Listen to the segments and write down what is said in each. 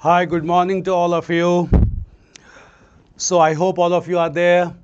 Hi, good morning to all of you. So, I hope all of you are there.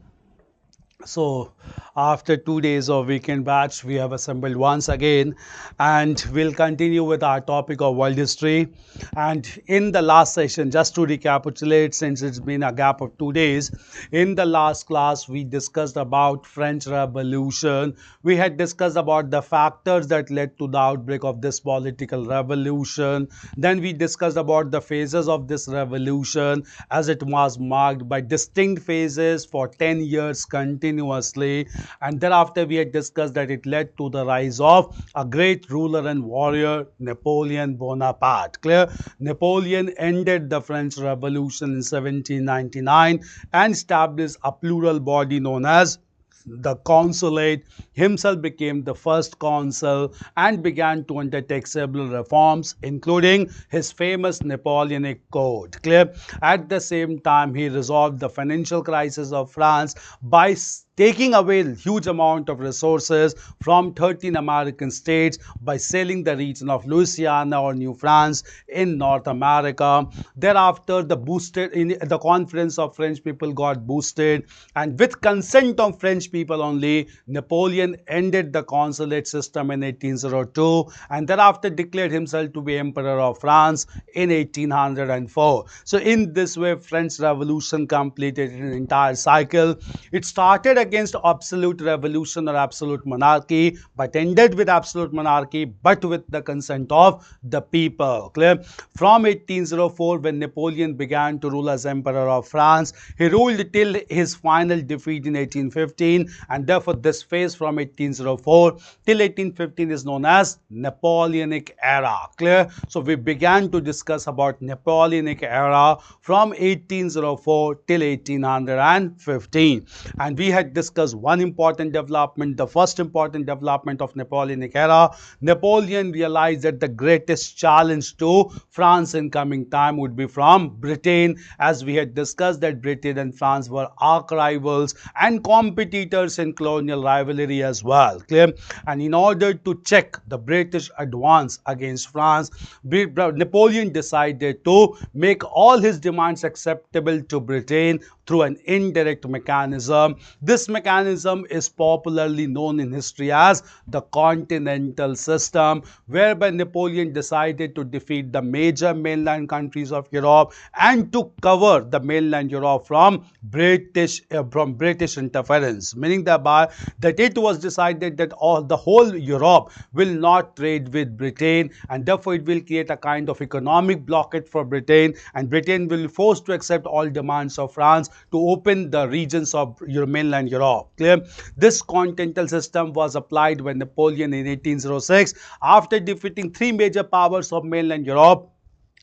So, after 2 days of weekend batch, we have assembled once again and we'll continue with our topic of world history. And in the last session, just to recapitulate, since it's been a gap of 2 days, in the last class, we discussed about French Revolution. We had discussed about the factors that led to the outbreak of this political revolution. Then we discussed about the phases of this revolution as it was marked by distinct phases for 10 years continuously, and thereafter we had discussed that it led to the rise of a great ruler and warrior, Napoleon Bonaparte. Clear? Napoleon ended the French Revolution in 1799 and established a plural body known as the consulate. Himself became the first consul and began to undertake several reforms, including his famous Napoleonic Code. Clear? At the same time, he resolved the financial crisis of France by taking away a huge amount of resources from 13 American states by selling the region of Louisiana or New France in North America. Thereafter, the confidence of French people got boosted, and with consent of French people only, Napoleon ended the consulate system in 1802 and thereafter declared himself to be Emperor of France in 1804. So in this way, French Revolution completed an entire cycle. It started against absolute revolution or absolute monarchy, but ended with absolute monarchy, but with the consent of the people. Clear? From 1804, when Napoleon began to rule as Emperor of France, he ruled till his final defeat in 1815, and therefore this phase from 1804 till 1815 is known as Napoleonic era. Clear? So we began to discuss about Napoleonic era from 1804 till 1815, and we had discussed one important development. The first important development of Napoleonic era: Napoleon realized that the greatest challenge to France in coming time would be from Britain, as we had discussed that Britain and France were arch rivals and competitors in colonial rivalry as well. Clear? And in order to check the British advance against France, Napoleon decided to make all his demands acceptable to Britain through an indirect mechanism. This mechanism is popularly known in history as the Continental System, whereby Napoleon decided to defeat the major mainland countries of Europe and to cover the mainland Europe from British interference, meaning thereby that it was decided that the whole Europe will not trade with Britain, and therefore it will create a kind of economic blockade for Britain, and Britain will be forced to accept all demands of France to open the regions of mainland Europe. Clear? This continental system was applied by Napoleon in 1806 after defeating three major powers of mainland Europe.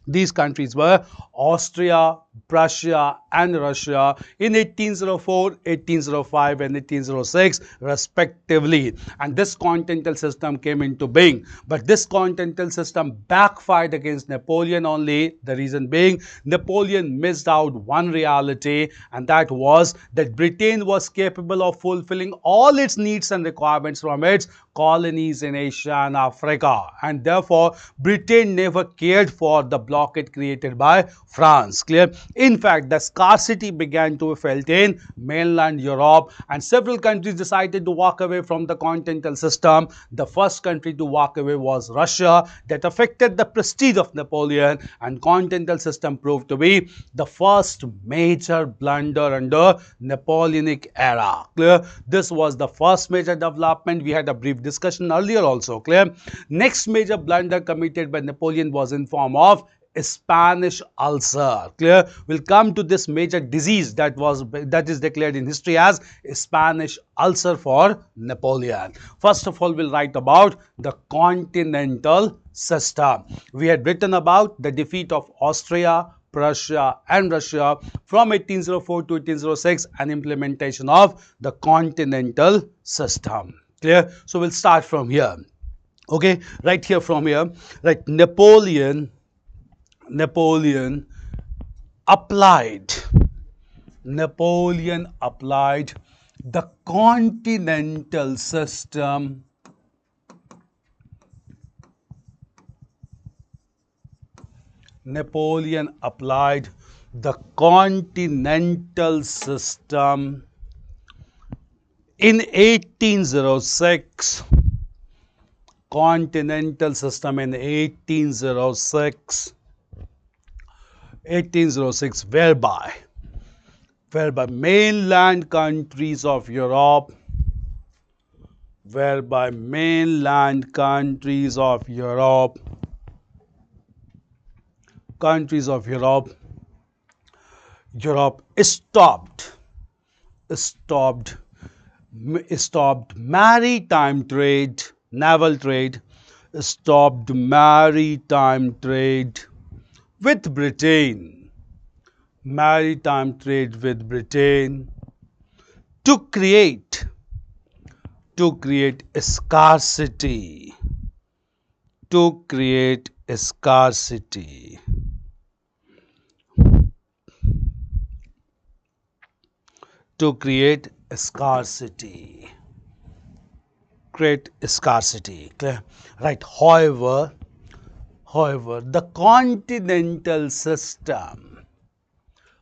These countries were Austria, Prussia and Russia in 1804, 1805 and 1806 respectively, and this continental system came into being. But this continental system backfired against Napoleon only. The reason being, Napoleon missed out one reality, and that was that Britain was capable of fulfilling all its needs and requirements from its colonies in Asia and Africa, and therefore Britain never cared for the blockade created by France. Clear? In fact, the scarcity began to be felt in mainland Europe, and several countries decided to walk away from the continental system. The first country to walk away was Russia. That affected the prestige of Napoleon, and continental system proved to be the first major blunder under Napoleonic era. Clear? This was the first major development. We had a brief discussion earlier also. Clear? Next major blunder committed by Napoleon was in form of Spanish ulcer. Clear? We'll come to this major disease that is declared in history as Spanish ulcer for Napoleon. First of all, we'll write about the continental system. We had written about the defeat of Austria, Prussia and Russia from 1804 to 1806 and implementation of the continental system. Clear? So we'll start from here. Okay, right here from here. Right, Napoleon applied the continental system Napoleon applied the continental system in 1806. Continental system in 1806, whereby mainland countries of Europe, whereby mainland countries of Europe, Europe stopped maritime trade, naval trade, stopped maritime trade with Britain, maritime trade with Britain to create scarcity, to create scarcity, to create scarcity, create scarcity. Clear? Right. However, the continental system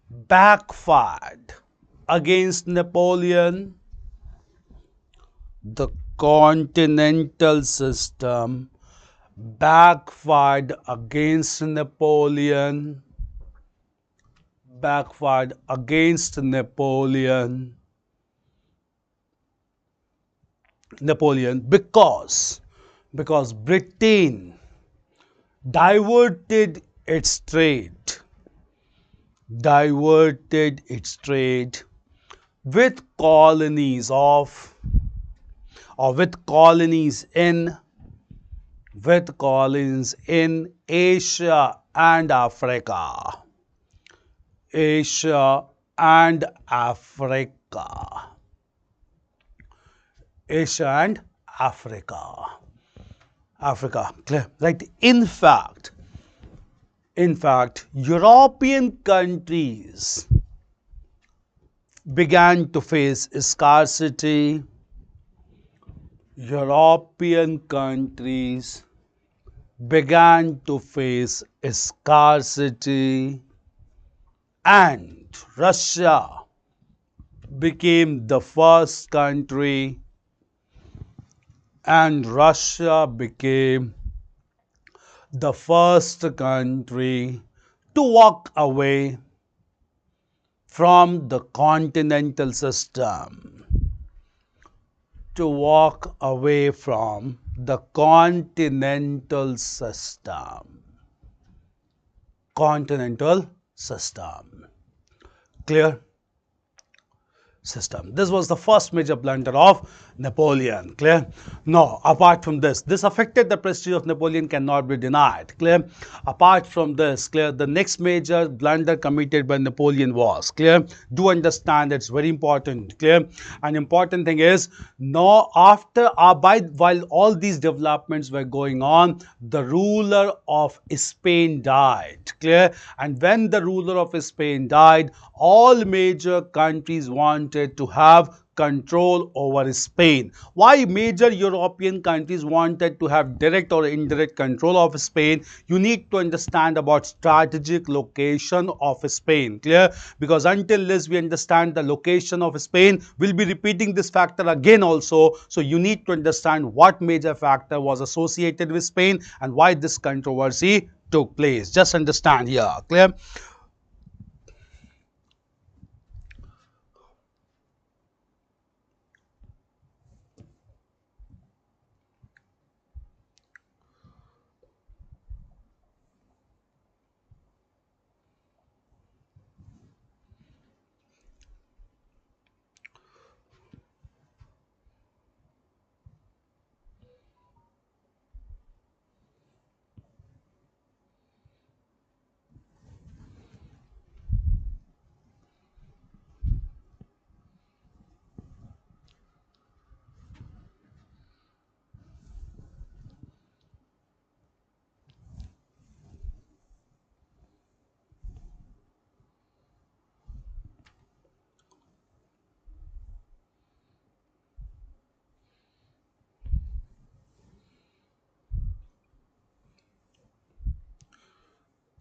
backfired against Napoleon. The continental system backfired against Napoleon, backfired against Napoleon because Britain diverted its trade, with colonies of, or with colonies in, Asia and Africa. Asia and Africa. Asia and Africa. Africa. Clear? Right. In fact, European countries began to face scarcity. European countries began to face scarcity, and Russia became the first country, to walk away from the continental system, to walk away from the continental system. Clear? System. This was the first major blunder of Napoleon. Clear? Now, apart from this affected the prestige of Napoleon, cannot be denied. Clear? Apart from this, clear, the next major blunder committed by Napoleon was, clear, do understand, it's very important. Clear? An important thing is, now after while all these developments were going on, the ruler of Spain died. Clear? And when the ruler of Spain died, all major countries wanted to have control over Spain. Why major European countries wanted to have direct or indirect control of Spain? You need to understand about strategic location of Spain. Clear? Because until this we understand the location of Spain, we'll be repeating this factor again also. So you need to understand what major factor was associated with Spain and why this controversy took place. Just understand here. Clear?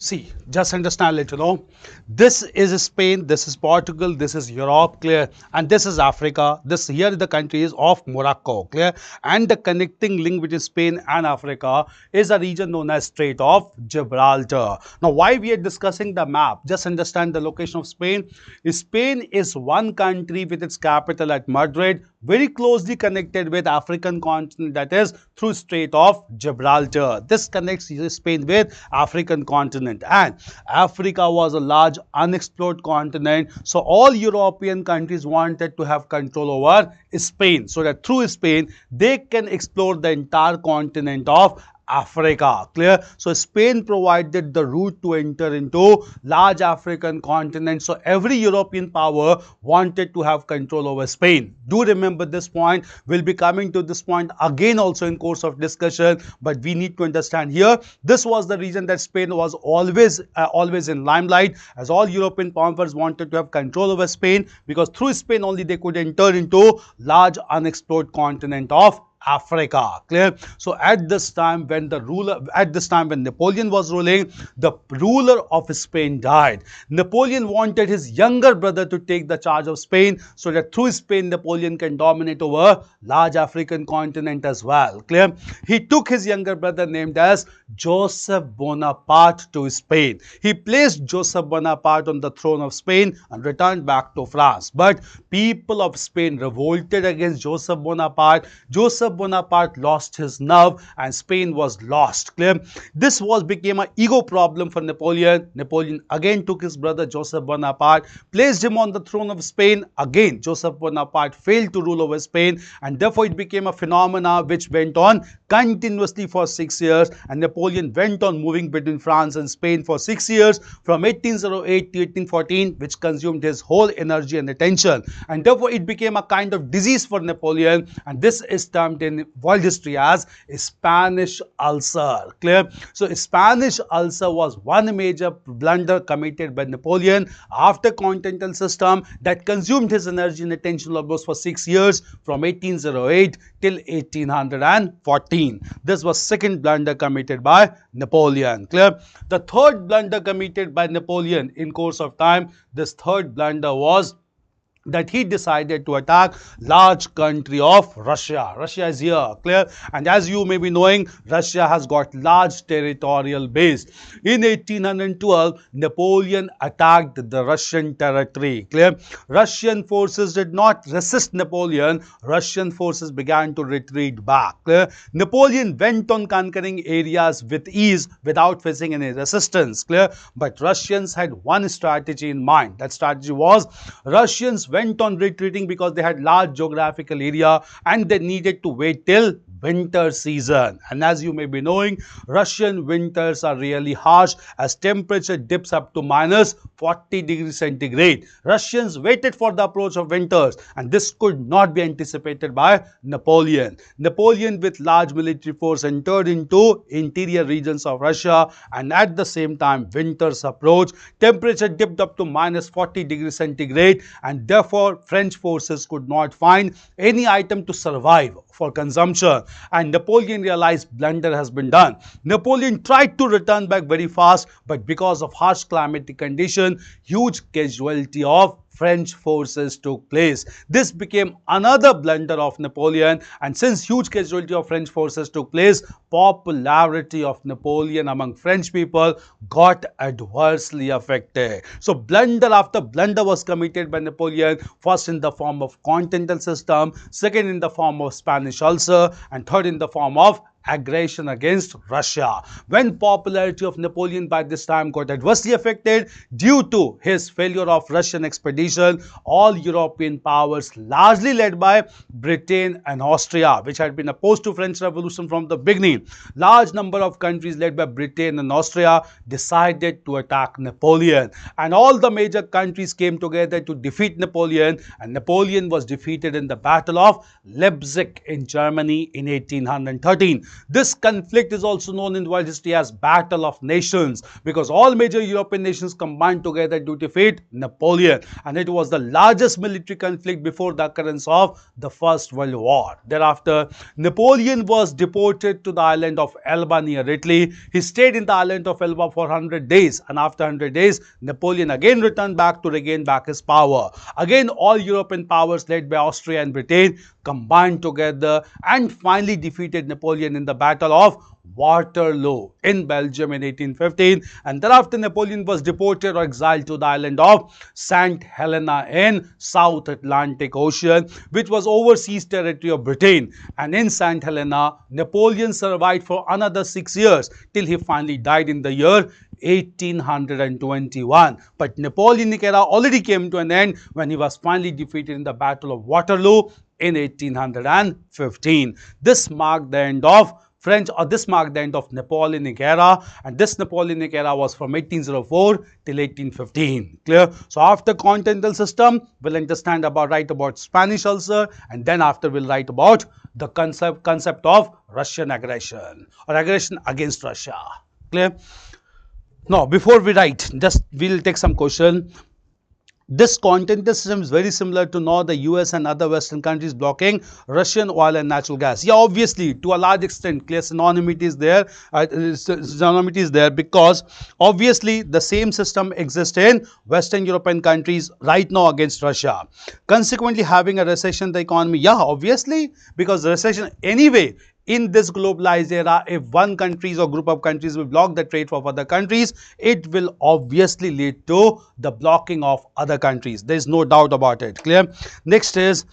See, just understand, let you know. This is Spain, this is Portugal, this is Europe, clear, and this is Africa. This here the country is of Morocco, clear, and the connecting link between Spain and Africa is a region known as Strait of Gibraltar. Now, why we are discussing the map? Just understand the location of Spain. Spain is one country with its capital at Madrid, very closely connected with African continent, that is through Strait of Gibraltar. This connects Spain with African continent, and Africa was a large unexplored continent, so all European countries wanted to have control over Spain so that through Spain they can explore the entire continent of Africa, clear. So Spain provided the route to enter into large African continent, so every European power wanted to have control over Spain. Do remember this point. We'll be coming to this point again also in course of discussion, but we need to understand here this was the reason that Spain was always in limelight, as all European powers wanted to have control over Spain, because through Spain only they could enter into large unexplored continent of Africa, clear. So at this time when Napoleon was ruling, the ruler of Spain died. Napoleon wanted his younger brother to take the charge of Spain so that through Spain Napoleon can dominate over large African continent as well, clear. He took his younger brother named as Joseph Bonaparte to Spain. He placed Joseph Bonaparte on the throne of Spain and returned back to France, but people of Spain revolted against Joseph Bonaparte. Joseph Bonaparte lost his nerve and Spain was lost, clear. This became an ego problem for Napoleon. Napoleon again took his brother Joseph Bonaparte, placed him on the throne of Spain. Again Joseph Bonaparte failed to rule over Spain, and therefore it became a phenomena which went on continuously for 6 years, and Napoleon went on moving between France and Spain for 6 years from 1808 to 1814, which consumed his whole energy and attention, and therefore it became a kind of disease for Napoleon, and this is termed in world history as Spanish ulcer, clear. So Spanish ulcer was one major blunder committed by Napoleon after continental system that consumed his energy and attention almost for 6 years from 1808 till 1814. This was second blunder committed by Napoleon, clear. The third blunder committed by Napoleon in course of time, this third blunder was that he decided to attack large country of Russia. Russia is here, clear. And as you may be knowing, Russia has got large territorial base. In 1812, Napoleon attacked the Russian territory, clear. Russian forces did not resist Napoleon. Russian forces began to retreat back, clear. Napoleon went on conquering areas with ease without facing any resistance, clear. But Russians had one strategy in mind. That strategy was Russians went on retreating because they had large geographical area and they needed to wait till winter season. And as you may be knowing, Russian winters are really harsh as temperature dips up to minus 40 degrees centigrade. Russians waited for the approach of winters, and this could not be anticipated by Napoleon. Napoleon with large military force entered into interior regions of Russia, and at the same time winters approached. Temperature dipped up to minus 40 degrees centigrade, and therefore French forces could not find any item to survive for consumption, and Napoleon realized blunder has been done. Napoleon tried to return back very fast, but because of harsh climatic condition, huge casualty of French forces took place. This became another blunder of Napoleon, and since huge casualty of French forces took place, popularity of Napoleon among French people got adversely affected. So blunder after blunder was committed by Napoleon, first in the form of continental system, second in the form of Spanish ulcer, and third in the form of aggression against Russia. When popularity of Napoleon by this time got adversely affected due to his failure of Russian expedition, all European powers largely led by Britain and Austria, which had been opposed to French Revolution from the beginning, large number of countries led by Britain and Austria decided to attack Napoleon, and all the major countries came together to defeat Napoleon, and Napoleon was defeated in the Battle of Leipzig in Germany in 1813. This conflict is also known in world history as Battle of Nations because all major European nations combined together to defeat Napoleon, and it was the largest military conflict before the occurrence of the First World War. Thereafter, Napoleon was deported to the island of Elba near Italy. He stayed in the island of Elba for 100 days, and after 100 days, Napoleon again returned back to regain back his power. Again, all European powers led by Austria and Britain combined together and finally defeated Napoleon in the Battle of Waterloo in Belgium in 1815, and thereafter Napoleon was deported or exiled to the island of St. Helena in South Atlantic Ocean, which was overseas territory of Britain. And in St. Helena, Napoleon survived for another 6 years till he finally died in the year 1821. But Napoleonic era already came to an end when he was finally defeated in the Battle of Waterloo in 1815. This marked the end of Napoleonic era, and this Napoleonic era was from 1804 till 1815. Clear? So after continental system, we'll write about Spanish ulcer, and then after we'll write about the concept of Russian aggression or aggression against Russia. Clear? Now, before we write, we'll take some question. This continental system is very similar to now the US and other Western countries blocking Russian oil and natural gas. Yeah, obviously, to a large extent, clear synonymity is there. Because obviously the same system exists in Western European countries right now against Russia. Consequently, having a recession in the economy, yeah, obviously, because the recession anyway. In this globalized era, if one country or group of countries will block the trade for other countries, it will obviously lead to the blocking of other countries. There is no doubt about it. Clear? Next is,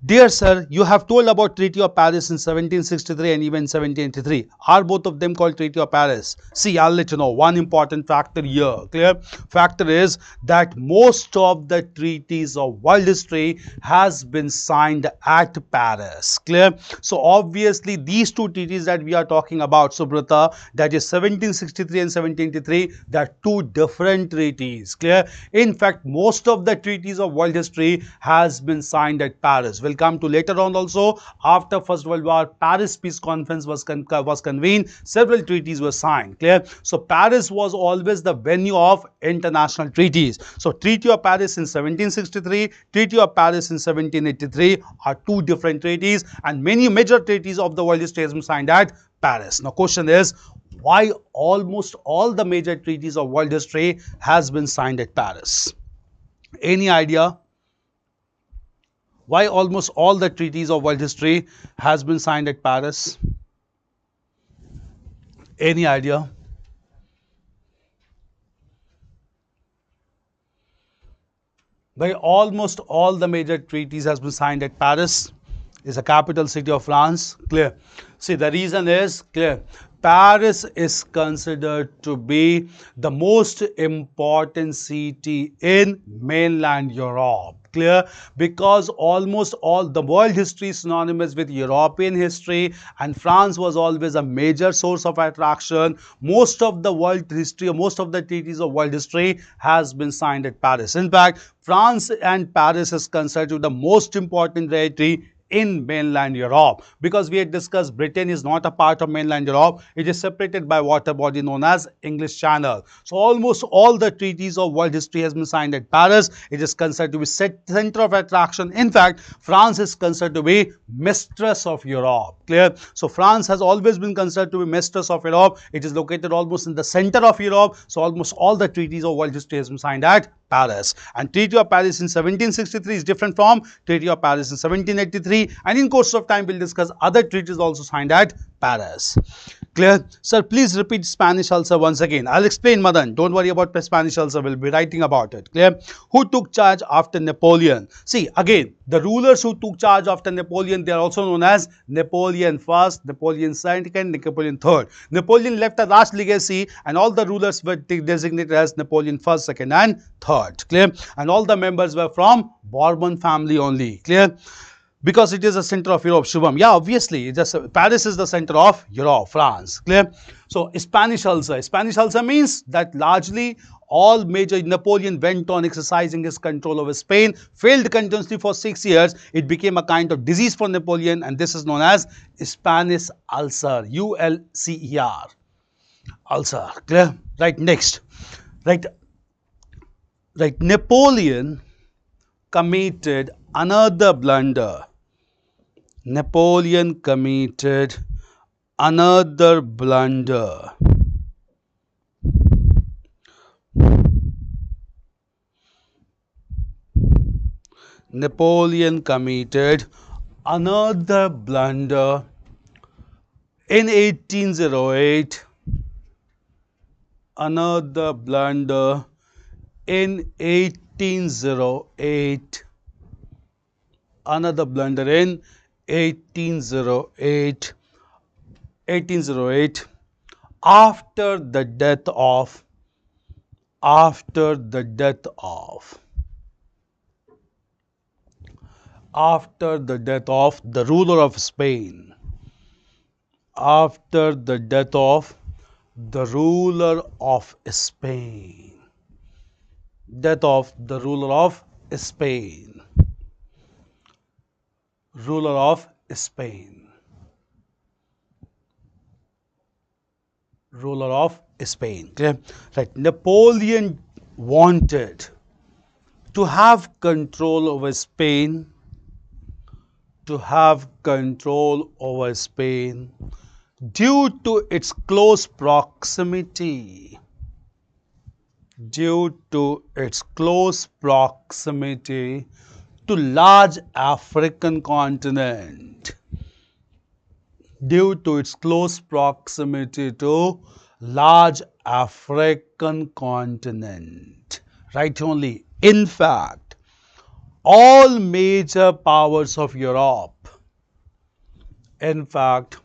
dear sir, you have told about Treaty of Paris in 1763 and even 1783. Are both of them called Treaty of Paris? See, I'll let you know one important factor here. Clear? Factor is that most of the treaties of world history has been signed at Paris. Clear? So obviously these two treaties that we are talking about, Subrata, that is 1763 and 1783, they are two different treaties. Clear? In fact, most of the treaties of world history has been signed at Paris. We'll come to later on also. After First World War, Paris Peace Conference was convened. Several treaties were signed. Clear? So Paris was always the venue of international treaties. So Treaty of Paris in 1763, Treaty of Paris in 1783 are two different treaties, and many major treaties of the world history has been signed at Paris. Now question is, why almost all the major treaties of world history has been signed at Paris? Any idea? Why almost all the treaties of world history has been signed at Paris? Any idea? Why almost all the major treaties has been signed at Paris? Is the capital city of France. Clear? See, the reason is clear. Paris is considered to be the most important city in mainland Europe. Clear? Because almost all the world history is synonymous with European history, and France was always a major source of attraction. Most of the world history, most of the treaties of world history has been signed at Paris. In fact, France and Paris is considered to be the most important territory in mainland Europe, because we had discussed Britain is not a part of mainland Europe. It is separated by water body known as English Channel. So almost all the treaties of world history has been signed at Paris. It is considered to be center of attraction. In fact, France is considered to be mistress of Europe. Clear? So France has always been considered to be mistress of Europe. It is located almost in the center of Europe. So almost all the treaties of world history has been signed at Paris. And Treaty of Paris in 1763 is different from Treaty of Paris in 1783, and in course of time we'll discuss other treaties also signed at Paris. Clear? Sir, please repeat Spanish ulcer once again. I'll explain, Madan. Don't worry about the Spanish ulcer. We'll be writing about it. Clear? Who took charge after Napoleon? See, again, the rulers who took charge after Napoleon, they are also known as Napoleon I, Napoleon II, Napoleon III. Napoleon left a vast legacy, and all the rulers were designated as Napoleon I, II, and III. Clear? And all the members were from Bourbon family only. Clear? Because it is the center of Europe. Shubham, yeah, obviously, Paris is the center of Europe, France. Clear? So, Spanish ulcer. Spanish ulcer means that largely all major Napoleon went on exercising his control over Spain, failed continuously for 6 years. It became a kind of disease for Napoleon, and this is known as Spanish ulcer. ULCER. Ulcer. Clear? Right, next. Right, right. Napoleon committed another blunder. Napoleon committed another blunder. Napoleon committed another blunder in 1808. Another blunder in 1808. Another blunder in 1808. 1808. After the death of after the death of the ruler of Spain, after the death of the ruler of Spain, death of the ruler of Spain, ruler of Spain, ruler of Spain. Okay, right. Napoleon wanted to have control over Spain, to have control over Spain due to its close proximity, due to its close proximity to large African continent, due to its close proximity to large African continent. Right only. In fact, all major powers of Europe, in fact,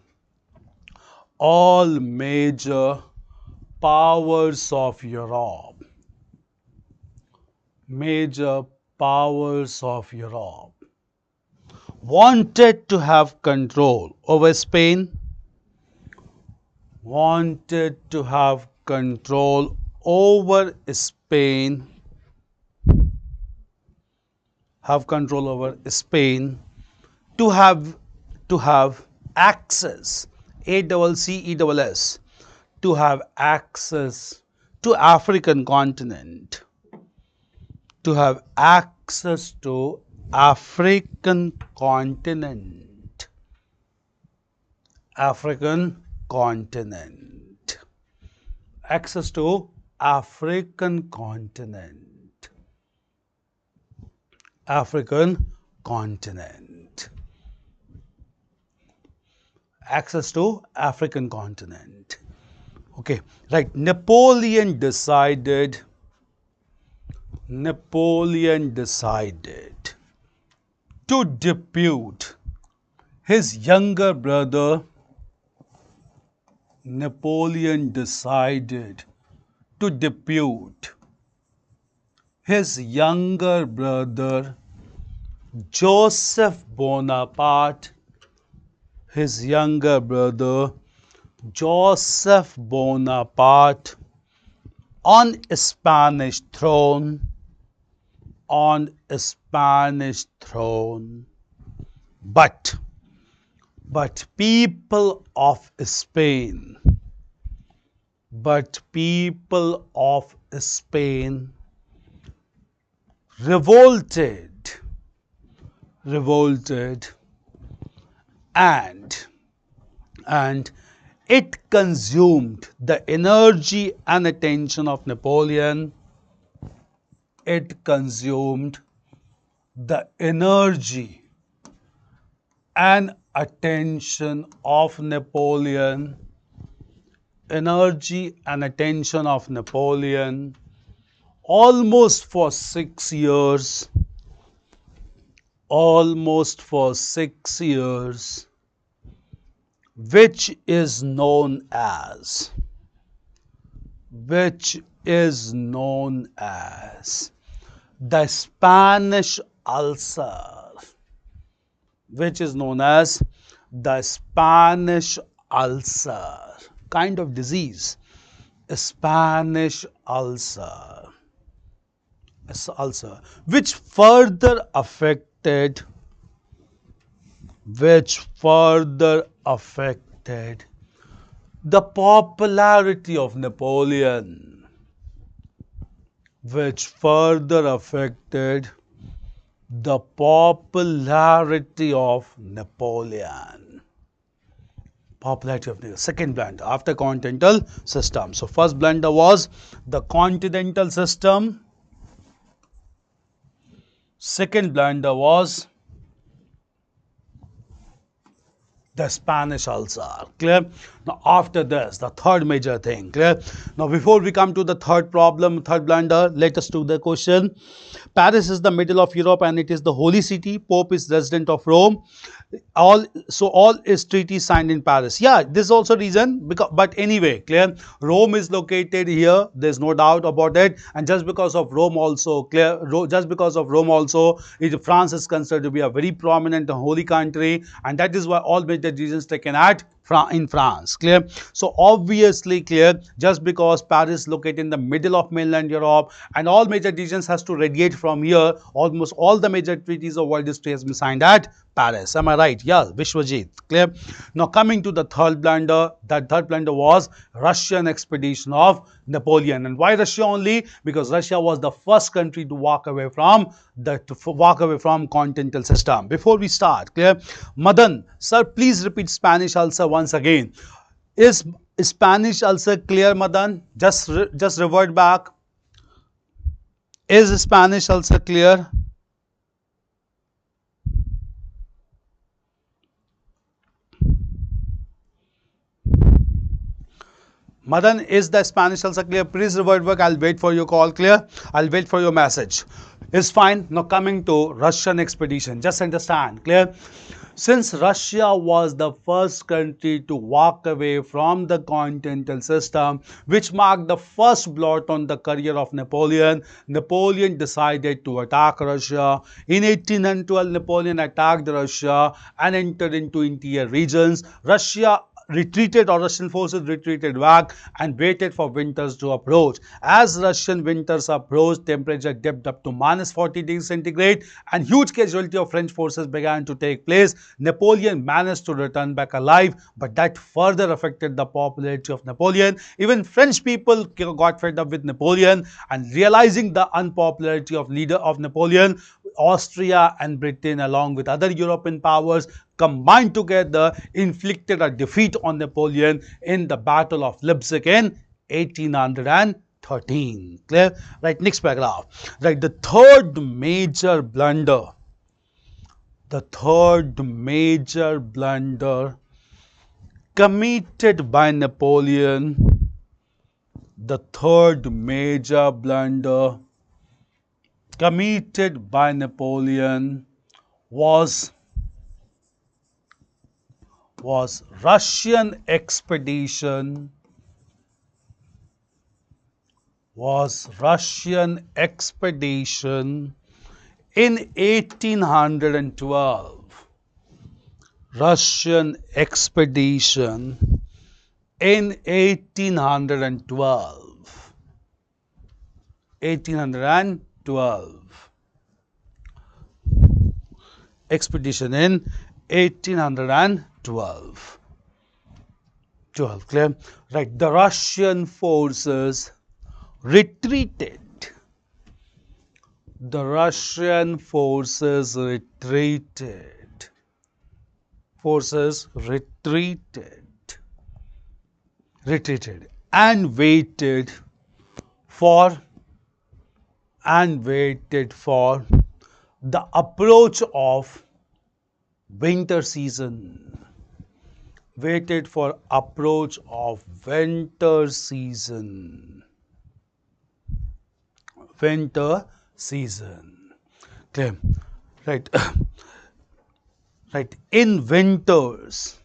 all major powers of Europe, major powers of Europe wanted to have control over Spain, wanted to have control over Spain, have control over Spain, to have access, ACCESS, to have access to African continent, to have access to African continent, African continent, access to African continent, African continent, access to African continent. Okay, right. Napoleon decided to depute his younger brother. Napoleon decided to depute his younger brother Joseph Bonaparte, his younger brother Joseph Bonaparte, on a Spanish throne, on a Spanish throne. But people of Spain, revolted, and it consumed the energy and attention of Napoleon. It consumed the energy and attention of Napoleon, energy and attention of Napoleon, almost for 6 years, almost for 6 years, which is known as the Spanish ulcer, which is known as the Spanish ulcer, kind of disease, Spanish ulcer, which further affected, the popularity of Napoleon, which further affected the popularity of Napoleon. Second blunder after continental system. So first blunder was the continental system. Second blunder was the Spanish ulcer. Clear? Now after this, the third major thing. Clear? Now before we come to the third problem, third blunder, let us do the question. Paris is the middle of Europe and it is the holy city. Pope is resident of Rome. All is treaties signed in Paris. Yeah, this is also reason, but anyway, clear, Rome is located here, there's no doubt about it, and just because of Rome also, France is considered to be a very prominent and holy country, and that is why all major decisions taken in France. Clear? So obviously, clear, just because Paris is located in the middle of mainland Europe and all major decisions has to radiate from here, almost all the major treaties of world history has been signed at Paris. Am I right? Yeah, Vishwajit. Clear? Now coming to the third blunder, that third blunder was Russian expedition of Napoleon. And why Russia only? Because Russia was the first country to walk away from continental system. Before we start, clear? Madan, sir, please repeat Spanish ulcer once again. Is Spanish ulcer clear, Madan? Just revert back. Is Spanish ulcer clear? Madan, is the Spanish ulcer clear? Please revert back. I'll wait for your call. Clear? I'll wait for your message. It's fine. Now coming to Russian expedition. Just understand. Clear? Since Russia was the first country to walk away from the continental system, which marked the first blot on the career of Napoleon, Napoleon decided to attack Russia. In 1812, Napoleon attacked Russia and entered into interior regions. Russian forces retreated back and waited for winters to approach. As Russian winters approached, temperature dipped up to -40°C and huge casualty of French forces began to take place. Napoleon managed to return back alive, but that further affected the popularity of Napoleon. Even French people got fed up with Napoleon, and realizing the unpopularity of leader of Napoleon, Austria and Britain, along with other European powers, combined together, inflicted a defeat on Napoleon in the Battle of Leipzig in 1813. Clear? Right, next paragraph. Right, the third major blunder committed by Napoleon, was Russian expedition in 1812. Russian expedition in 1812. Expedition in 1812. Clear? Right. The Russian forces retreated. And waited for the approach of winter season. Clear? Right. Right. In winters,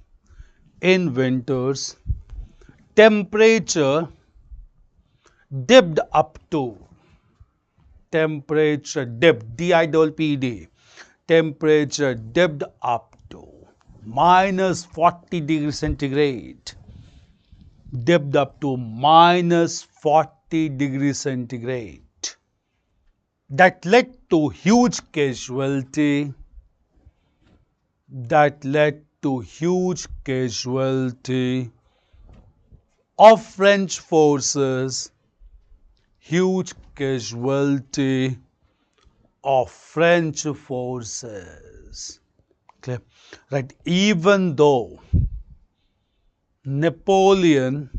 temperature dipped up to temperature dipped up minus 40 degrees centigrade, dipped up to minus 40 degrees centigrade. That led to huge casualty. That led to huge casualty of French forces, huge casualty of French forces. Clear? Right. Even though Napoleon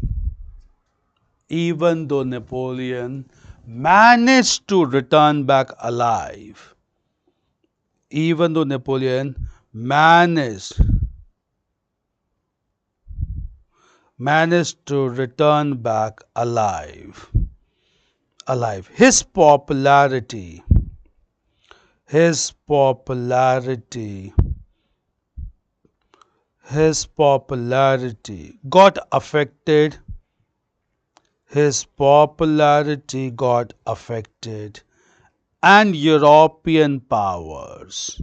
managed to return back alive, even though Napoleon managed to return back alive, his popularity got affected. His popularity got affected, and European powers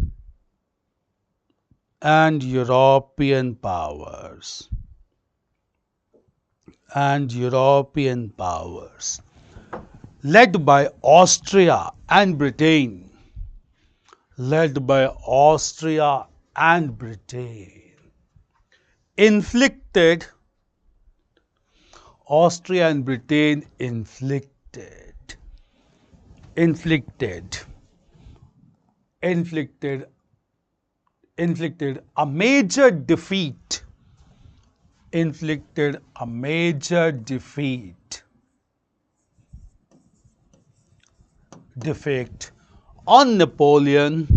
led by Austria and Britain, inflicted a major defeat on Napoleon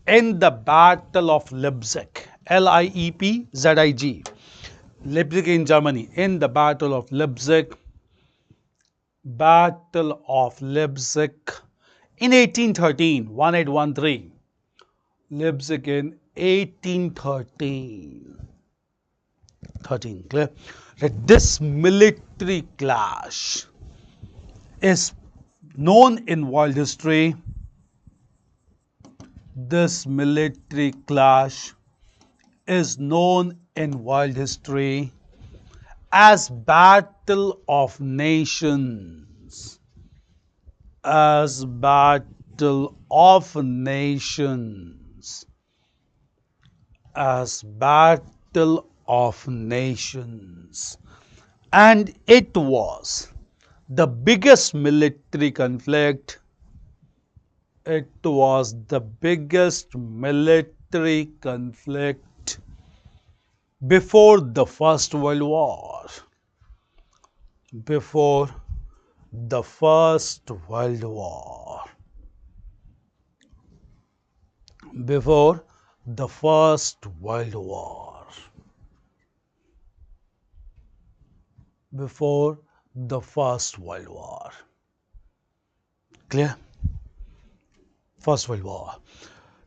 in the Battle of Leipzig, Leipzig, Leipzig in Germany, in the Battle of Leipzig in 1813, 1813. Leipzig in 1813. Clear? That this military clash is known in world history. This military clash is known in world history as Battle of Nations. As Battle of Nations. As Battle of Nations. And it was the biggest military conflict. It was the biggest military conflict before the First World War. Before the First World War. Before the First World War. Before the First World War. Clear? First World War.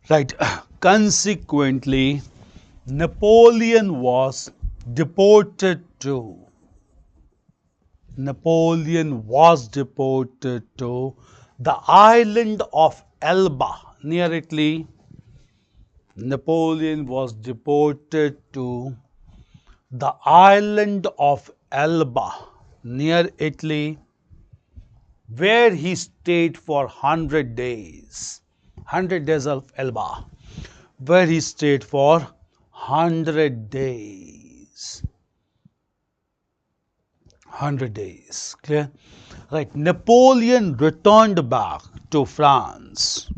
Right. Consequently, Napoleon was deported to the island of Elba near Italy. Napoleon was deported to the island of Elba near Italy, where he stayed for 100 days. 100 days of Elba, where he stayed for 100 days. 100 days. Clear? Right. Napoleon returned back to France.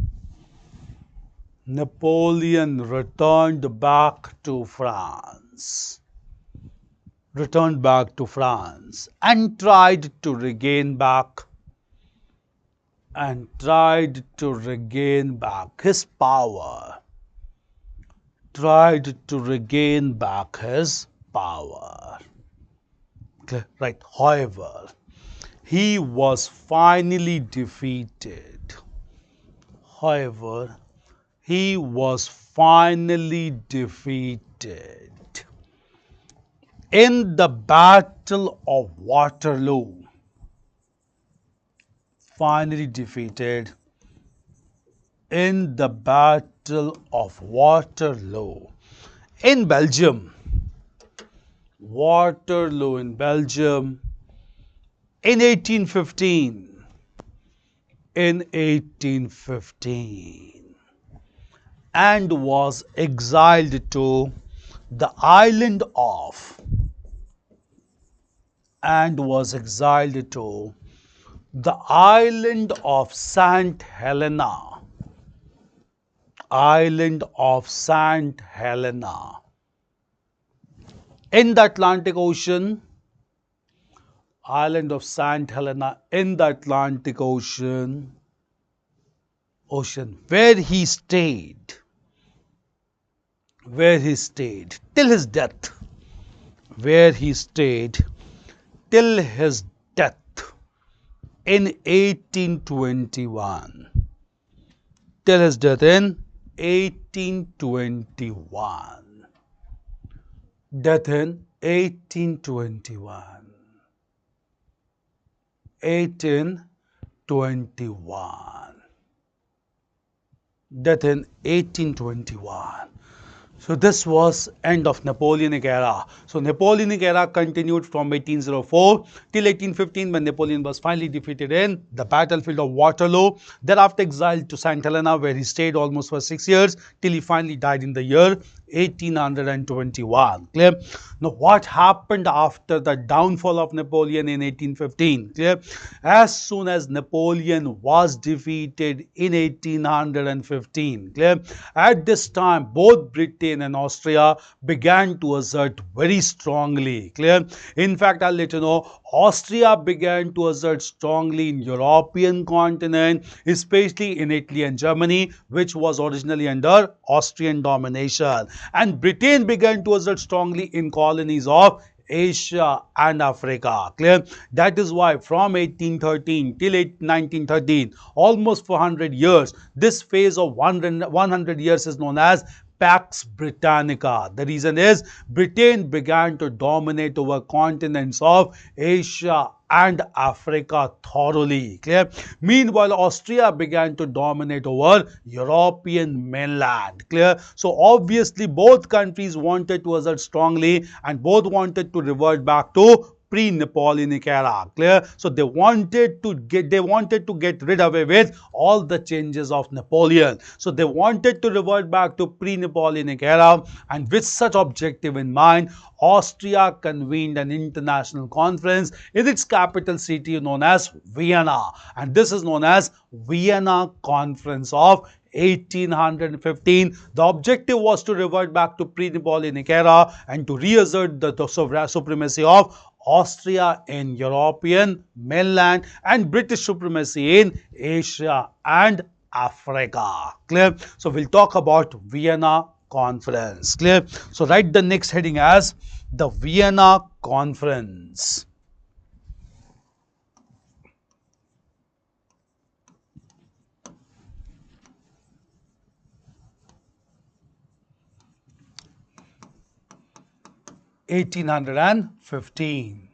Napoleon returned back to France. And tried to regain back his power. Right. However, he was finally defeated. In the Battle of Waterloo. In the Battle Battle of Waterloo in Belgium. Waterloo in Belgium in 1815. In 1815, and was exiled to the island of St. Helena. Island of St. Helena in the Atlantic Ocean. Island of St. Helena in the Atlantic Ocean, where he stayed till his death, in 1821, till his death in 1821, death in 1821, 1821, death in 1821. So this was end of Napoleonic era. So Napoleonic era continued from 1804 till 1815, when Napoleon was finally defeated in the battlefield of Waterloo. Thereafter exiled to St. Helena, where he stayed almost for 6 years till he finally died in the year 1821. Clear? Now what happened after the downfall of Napoleon in 1815? Clear? As soon as Napoleon was defeated in 1815, clear? At this time, both Britain and Austria began to assert very strongly. Clear? In fact, I'll let you know, Austria began to assert strongly in European continent, especially in Italy and Germany, which was originally under Austrian domination. And Britain began to assert strongly in colonies of Asia and Africa. Clear? That is why from 1813 till 1913, almost 400 years, this phase of 100 years is known as Pax Britannica. The reason is Britain began to dominate over continents of Asia and Africa thoroughly. Clear? Meanwhile, Austria began to dominate over European mainland. Clear? So obviously both countries wanted to assert strongly, and both wanted to revert back to pre-Napoleonic era. Clear? So they wanted to get rid away with all the changes of Napoleon. So they wanted to revert back to pre-Napoleonic era, and with such objective in mind, Austria convened an international conference in its capital city known as Vienna, and this is known as Vienna Conference of 1815. The objective was to revert back to pre-Napoleonic era and to reassert the supremacy of Austria in European mainland and British supremacy in Asia and Africa. Clear? So we'll talk about Vienna Conference. Clear? So write the next heading as the Vienna Conference. (1815).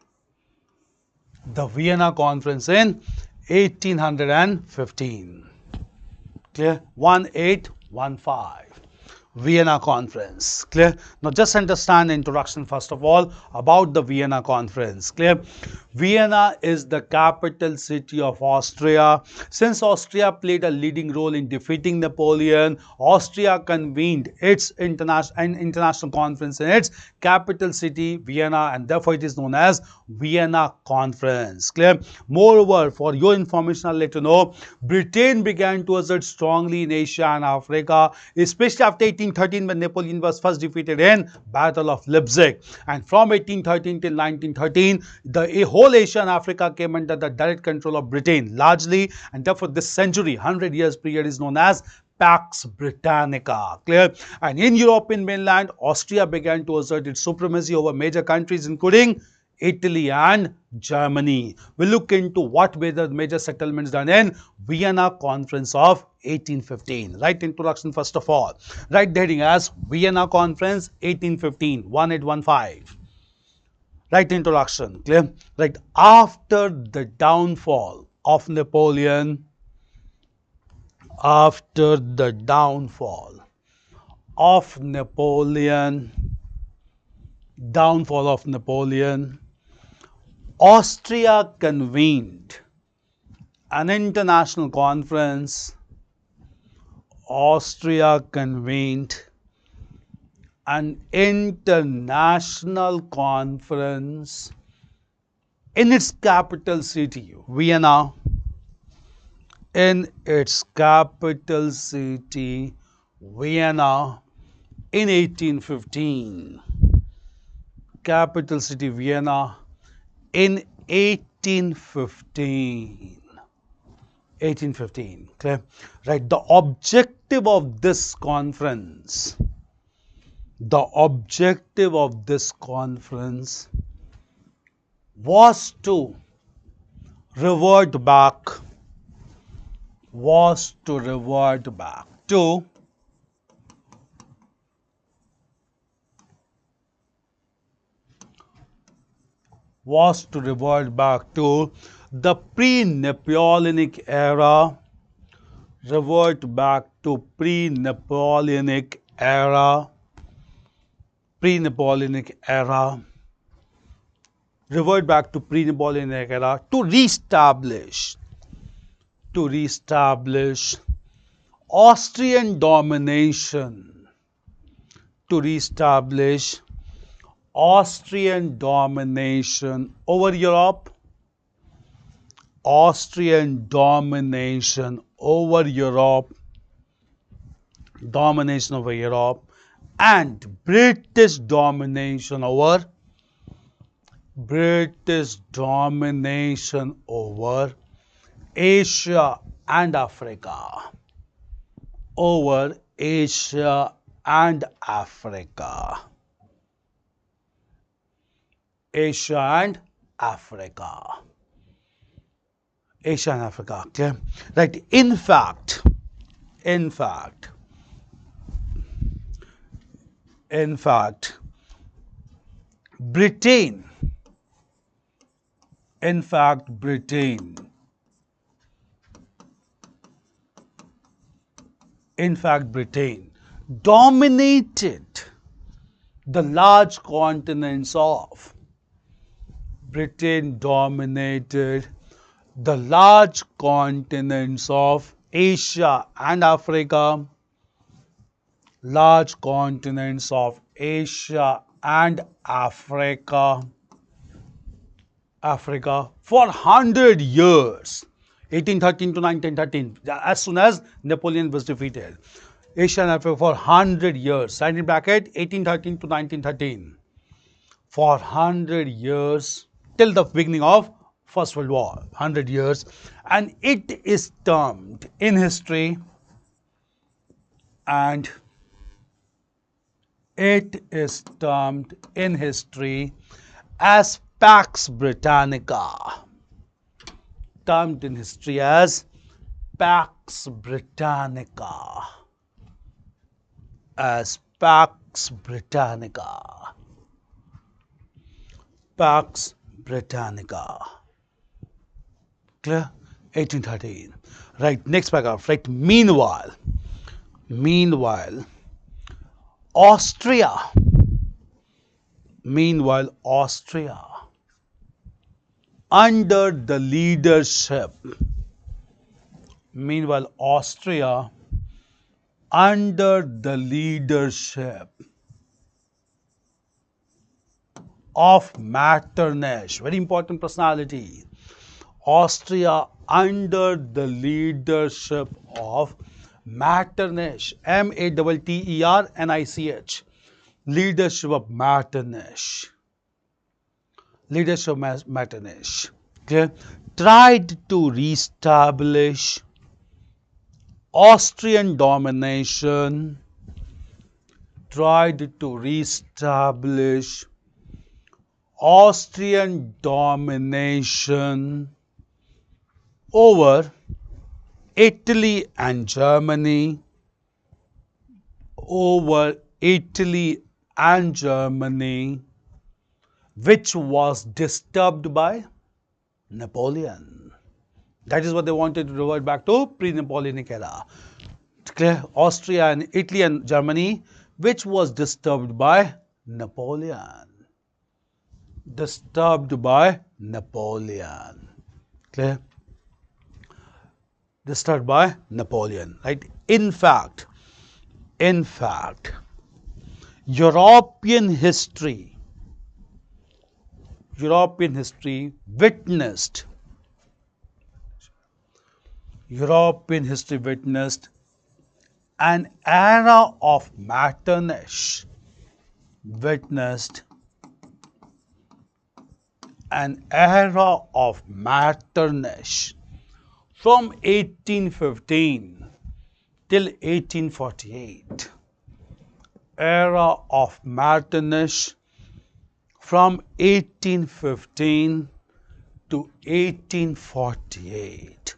The Vienna Conference in 1815. Clear? 1815. Vienna Conference. Clear? Now just understand the introduction first of all about the Vienna Conference. Clear? Vienna is the capital city of Austria. Since Austria played a leading role in defeating Napoleon, Austria convened its international conference in its capital city, Vienna, and therefore it is known as Vienna Conference. Clear? Moreover, for your information, I'll let you know, Britain began to assert strongly in Asia and Africa, especially after 1813, when Napoleon was first defeated in Battle of Leipzig. And from 1813 till 1913, the whole Asia and Africa came under the direct control of Britain largely, and therefore this century, 100 years period, is known as Pax Britannica. Clear? And in European mainland, Austria began to assert its supremacy over major countries including Italy and Germany. We'll look into what were the major settlements done in Vienna Conference of 1815. Write introduction first of all. Write the heading as Vienna Conference 1815, 1815. Write introduction. Clear? Right. After the downfall of Napoleon, After the of Napoleon, downfall of Napoleon, Austria convened an international conference. Austria convened an international conference in its capital city, Vienna. In its capital city, Vienna, in 1815. Capital city, Vienna, in 1815. 1815. Clear? Right. The objective of this conference, was to revert back, to the pre-Napoleonic era, revert back to pre-Napoleonic era, revert back to pre-Napoleonic era to reestablish Austrian domination, over Europe, and British domination over Asia and Africa. Asia and Africa. Okay? Right. In fact, Britain dominated the large continents of Asia and Africa, for 100 years, 1813 to 1913, as soon as Napoleon was defeated. Asia and Africa for 100 years, sign in bracket 1813 to 1913, for 100 years till the beginning of First World War, 100 years, and it is termed in history, as Pax Britannica. Termed in history as Pax Britannica. Clear? 1813. Right, next paragraph. Right, meanwhile, Austria, under the leadership of Metternich, very important personality. Austria under the leadership of Metternich, Matternich, leadership of Metternich, okay, tried to reestablish Austrian domination, over Italy and Germany, which was disturbed by Napoleon. That is what they wanted to revert back to pre-Napoleonic era. Clear? Austria and Italy and Germany, which was disturbed by Napoleon. Disturbed by Napoleon. Clear? Disturbed by Napoleon. Right? In fact, European history witnessed an era of Metternich, from 1815 till 1848. Era of Metternich from 1815 to 1848.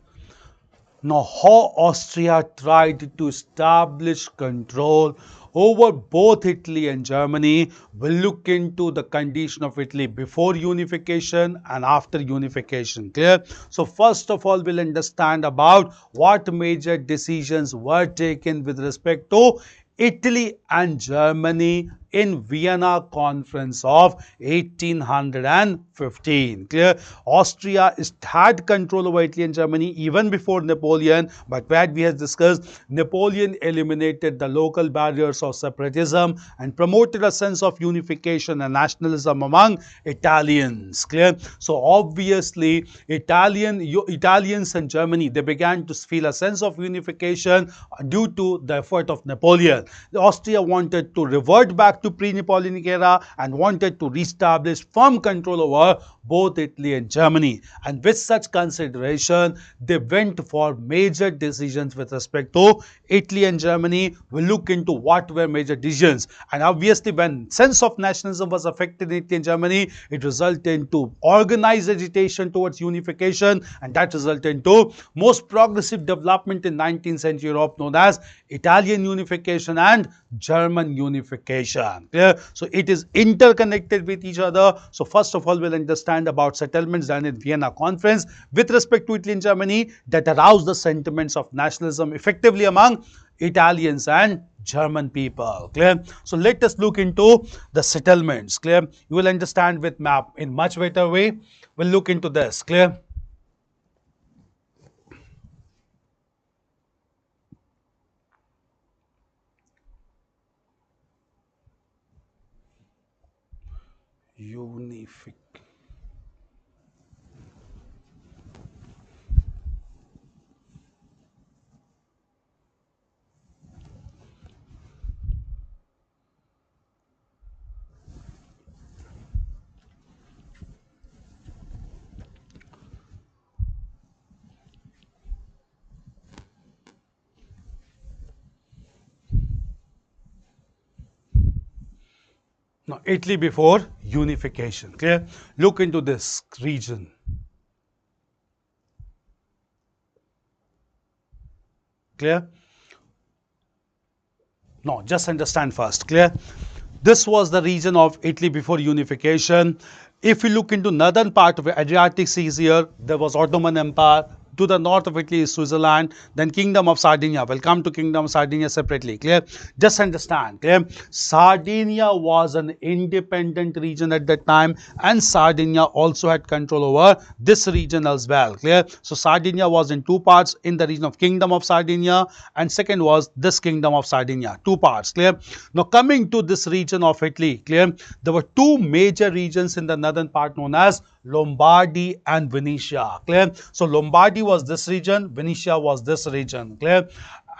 Now, how Austria tried to establish control over both Italy and Germany. We'll look into the condition of Italy before unification and after unification. Clear? So, first of all, we'll understand about what major decisions were taken with respect to Italy and Germany in Vienna Conference of 1815. Clear? Austria had control over Italy and Germany even before Napoleon, but what we have discussed, Napoleon eliminated the local barriers of separatism and promoted a sense of unification and nationalism among Italians. Clear? So obviously, Italians and Germany, they began to feel a sense of unification due to the effort of Napoleon. Austria wanted to revert back to pre-Napoleonic era and wanted to reestablish firm control over both Italy and Germany. And with such consideration, they went for major decisions with respect to Italy and Germany. We'll look into what were major decisions. And obviously, when sense of nationalism was affected in Italy and Germany, it resulted into organized agitation towards unification, and that resulted into most progressive development in 19th century Europe known as Italian unification and German unification. Clear? So it is interconnected with each other. So first of all, we'll understand about settlements done in Vienna Conference with respect to Italy and Germany that aroused the sentiments of nationalism effectively among Italians and German people. Clear? So let us look into the settlements. Clear? You will understand with map in much better way. We'll look into this. Clear? Unification. Now, Italy before unification. Clear? Look into this region. Clear? No, just understand first. Clear? This was the region of Italy before unification. If we look into northern part of the Adriatic Sea here, there was Ottoman Empire. To the north of Italy is Switzerland, then Kingdom of Sardinia. We'll come to Kingdom of Sardinia separately. Clear? Just understand. Clear? Sardinia was an independent region at that time, and Sardinia also had control over this region as well. Clear? So Sardinia was in two parts in the region of Kingdom of Sardinia, and second was this Kingdom of Sardinia. Two parts. Clear? Now coming to this region of Italy. Clear? There were two major regions in the northern part known as Lombardy and Venetia. Clear? So Lombardy was this region, Venetia was this region. Clear?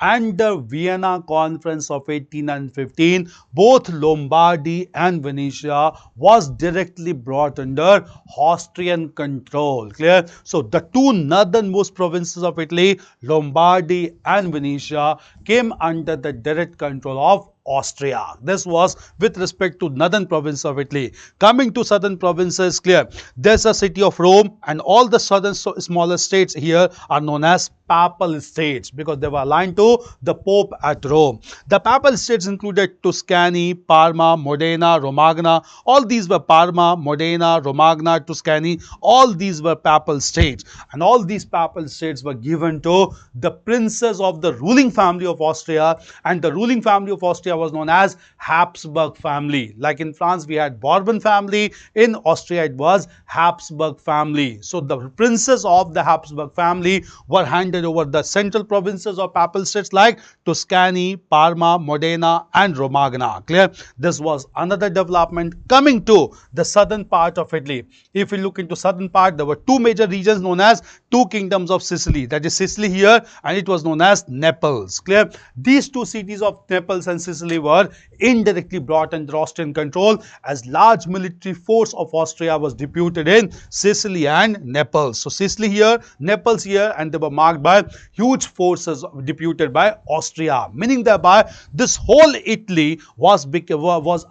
And the Vienna Conference of 1815, both Lombardy and Venetia was directly brought under Austrian control. Clear? So the two northernmost provinces of Italy, Lombardy and Venetia, came under the direct control of Austria. This was with respect to northern province of Italy. Coming to southern provinces, clear, there's a city of Rome, and all the southern smaller states here are known as Papal States because they were aligned to the Pope at Rome. The Papal States included Tuscany, Parma, Modena, Romagna. All these were Parma, Modena, Romagna, Tuscany. All these were Papal States, and all these Papal States were given to the princes of the ruling family of Austria, and the ruling family of Austria was known as Habsburg family. Like in France, we had Bourbon family. In Austria, it was Habsburg family. So the princes of the Habsburg family were handed over the central provinces of Papal States like Tuscany, Parma, Modena, and Romagna. Clear? This was another development. Coming to the southern part of Italy. If we look into southern part, there were two major regions known as two kingdoms of Sicily. That is Sicily here, and it was known as Naples. Clear? These two cities of Naples and Sicily were indirectly brought under Austrian control as large military force of Austria was deputed in Sicily and Naples. So Sicily here, Naples here, and they were marked by huge forces deputed by Austria, meaning thereby this whole Italy was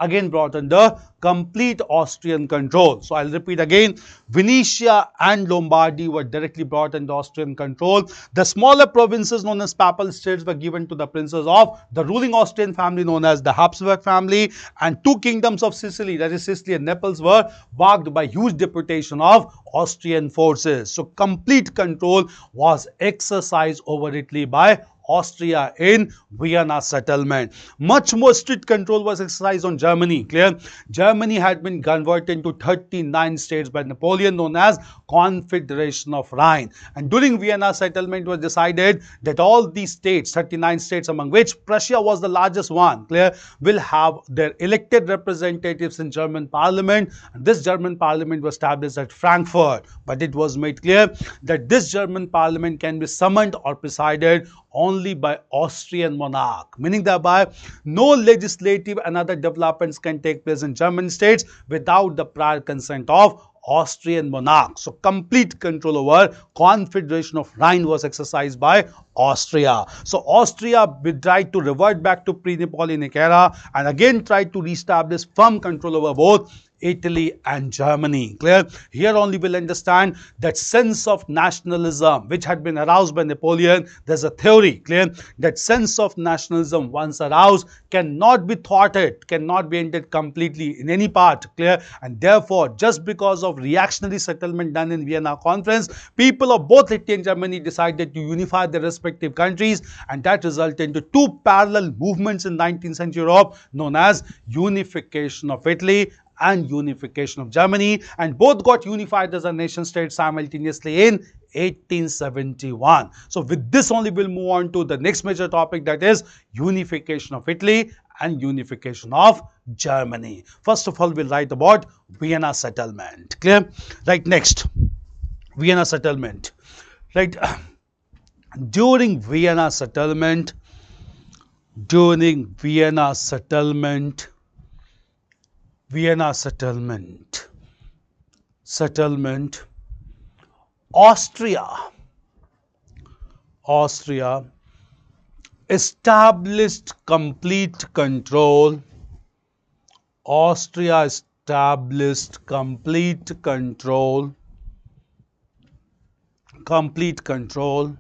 again brought under complete Austrian control. So I'll repeat again, Venetia and Lombardy were directly brought under Austrian control. The smaller provinces known as Papal States were given to the princes of the ruling Austrian family known as the Habsburg family, and two kingdoms of Sicily, that is Sicily and Naples, were marked by huge deputation of Austrian forces. So complete control was exercised over Italy by Austria in Vienna settlement. Much more strict control was exercised on Germany. Clear? Germany had been converted into 39 states by Napoleon known as Confederation of Rhine. And during Vienna settlement, it was decided that all these states, 39 states, among which Prussia was the largest one, clear, will have their elected representatives in German parliament. And this German parliament was established at Frankfurt. But it was made clear that this German parliament can be summoned or presided only by Austrian monarch, meaning thereby no legislative and other developments can take place in German states without the prior consent of Austrian monarch. So complete control over Confederation of Rhine was exercised by Austria. So Austria tried to revert back to pre-Napoleonic era and again tried to reestablish firm control over both Italy and Germany. Clear? Here only we'll understand that sense of nationalism which had been aroused by Napoleon. There's a theory, clear, that sense of nationalism once aroused cannot be thwarted, cannot be ended completely in any part, clear, and therefore just because of reactionary settlement done in Vienna Conference, people of both Italy and Germany decided to unify their respective countries, and that resulted into two parallel movements in 19th century Europe known as unification of Italy and unification of Germany, and both got unified as a nation state simultaneously in 1871. So with this only we'll move on to the next major topic, that is unification of Italy and unification of Germany. First of all, we'll write about Vienna settlement. Clear? Right, next, Vienna settlement. Right, during Vienna settlement, Austria established complete control. Complete control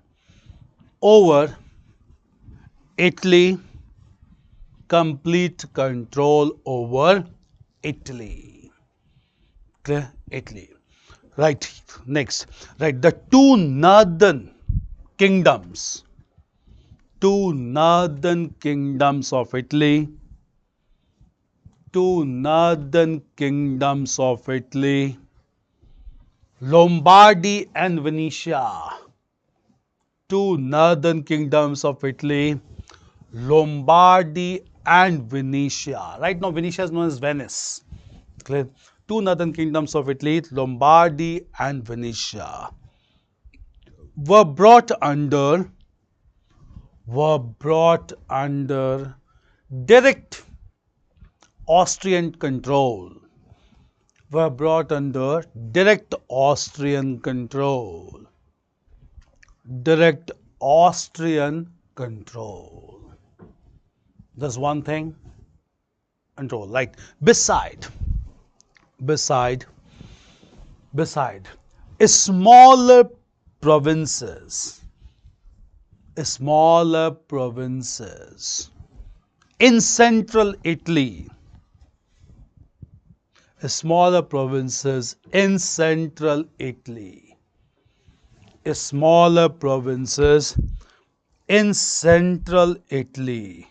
over Italy. Complete control over Italy. Clear? Italy. Right, next. Right, the two northern kingdoms of Italy, Lombardy and Venetia. Two northern kingdoms of Italy, Lombardy and Venetia. Right now, Venetia is known as Venice. Clear? Two northern kingdoms of Italy, Lombardy and Venetia, were brought under direct Austrian control. Direct Austrian control. There's one thing, control. Like beside smaller provinces smaller provinces. In central Italy, smaller provinces in central Italy. Smaller provinces in central Italy.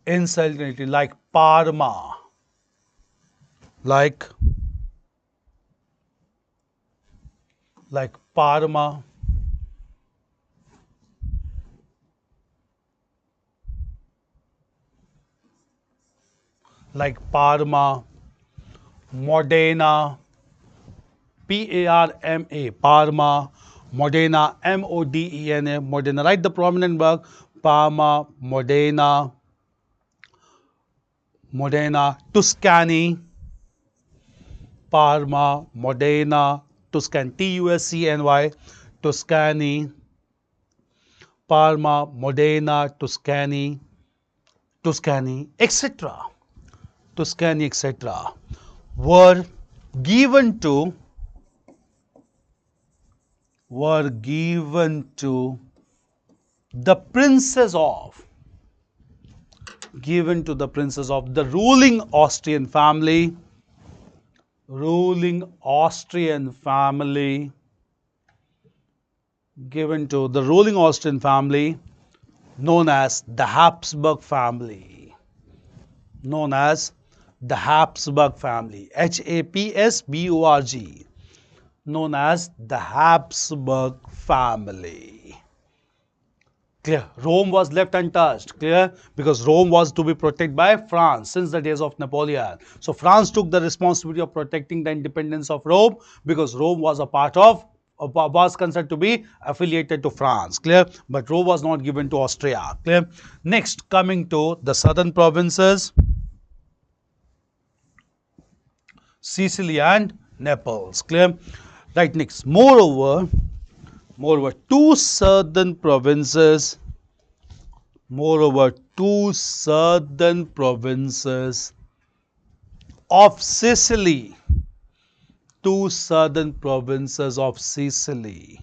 In central Italy, like Parma, like Parma, Modena, Parma, Parma, Modena, Modena, Modena. Write the prominent verb, Parma, Modena, Modena, Tuscany, Parma, Modena, Tuscany, Tuscny, Tuscany, Parma, Modena, Tuscany, etc. Tuscany, etc. were given to the princes of the ruling Austrian family, given to the ruling Austrian family known as the Habsburg family, known as the Habsburg family, Habsburg, known as the Habsburg family. Clear? Rome was left untouched. Clear? Because Rome was to be protected by France since the days of Napoleon. So France took the responsibility of protecting the independence of Rome because Rome was a part of was considered to be affiliated to France. Clear? But Rome was not given to Austria. Clear? Next, coming to the southern provinces, Sicily and Naples. Clear? Right, next. Moreover, two southern provinces of Sicily,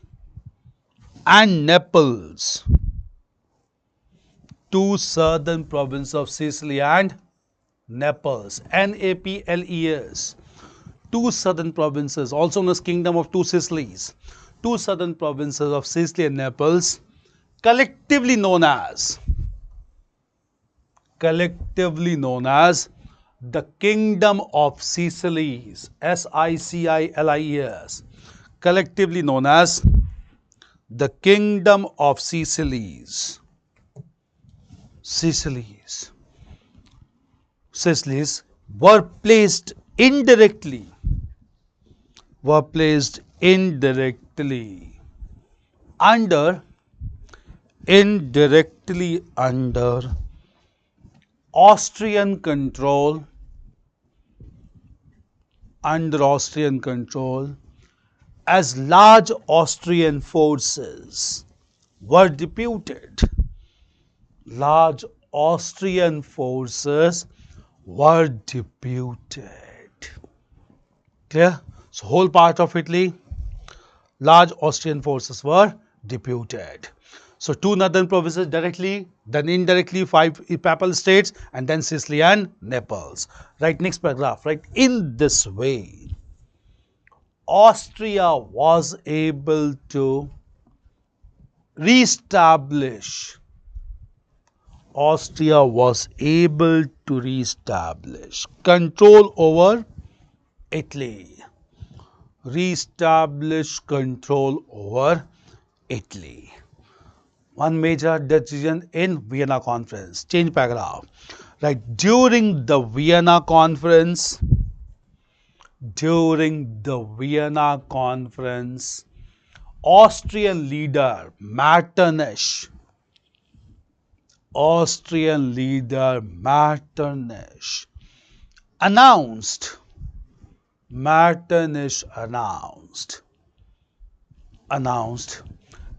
and Naples, Naples, two southern provinces, also known as Kingdom of Two Sicilies, two southern provinces of Sicily and Naples, collectively known as the Kingdom of Sicilies, Sicilies, collectively known as the Kingdom of Sicilies, were placed indirectly under Austrian control, as large Austrian forces were deputed. Large Austrian forces were deputed. Clear? So whole part of Italy, large Austrian forces were deputed. So two northern provinces directly, then indirectly 5 papal states, and then Sicily and Naples. Right, next paragraph. Right, in this way, Austria was able to reestablish control over Italy. One major decision in Vienna Conference. Change paragraph. Right. During the Vienna Conference, Austrian leader Metternich announced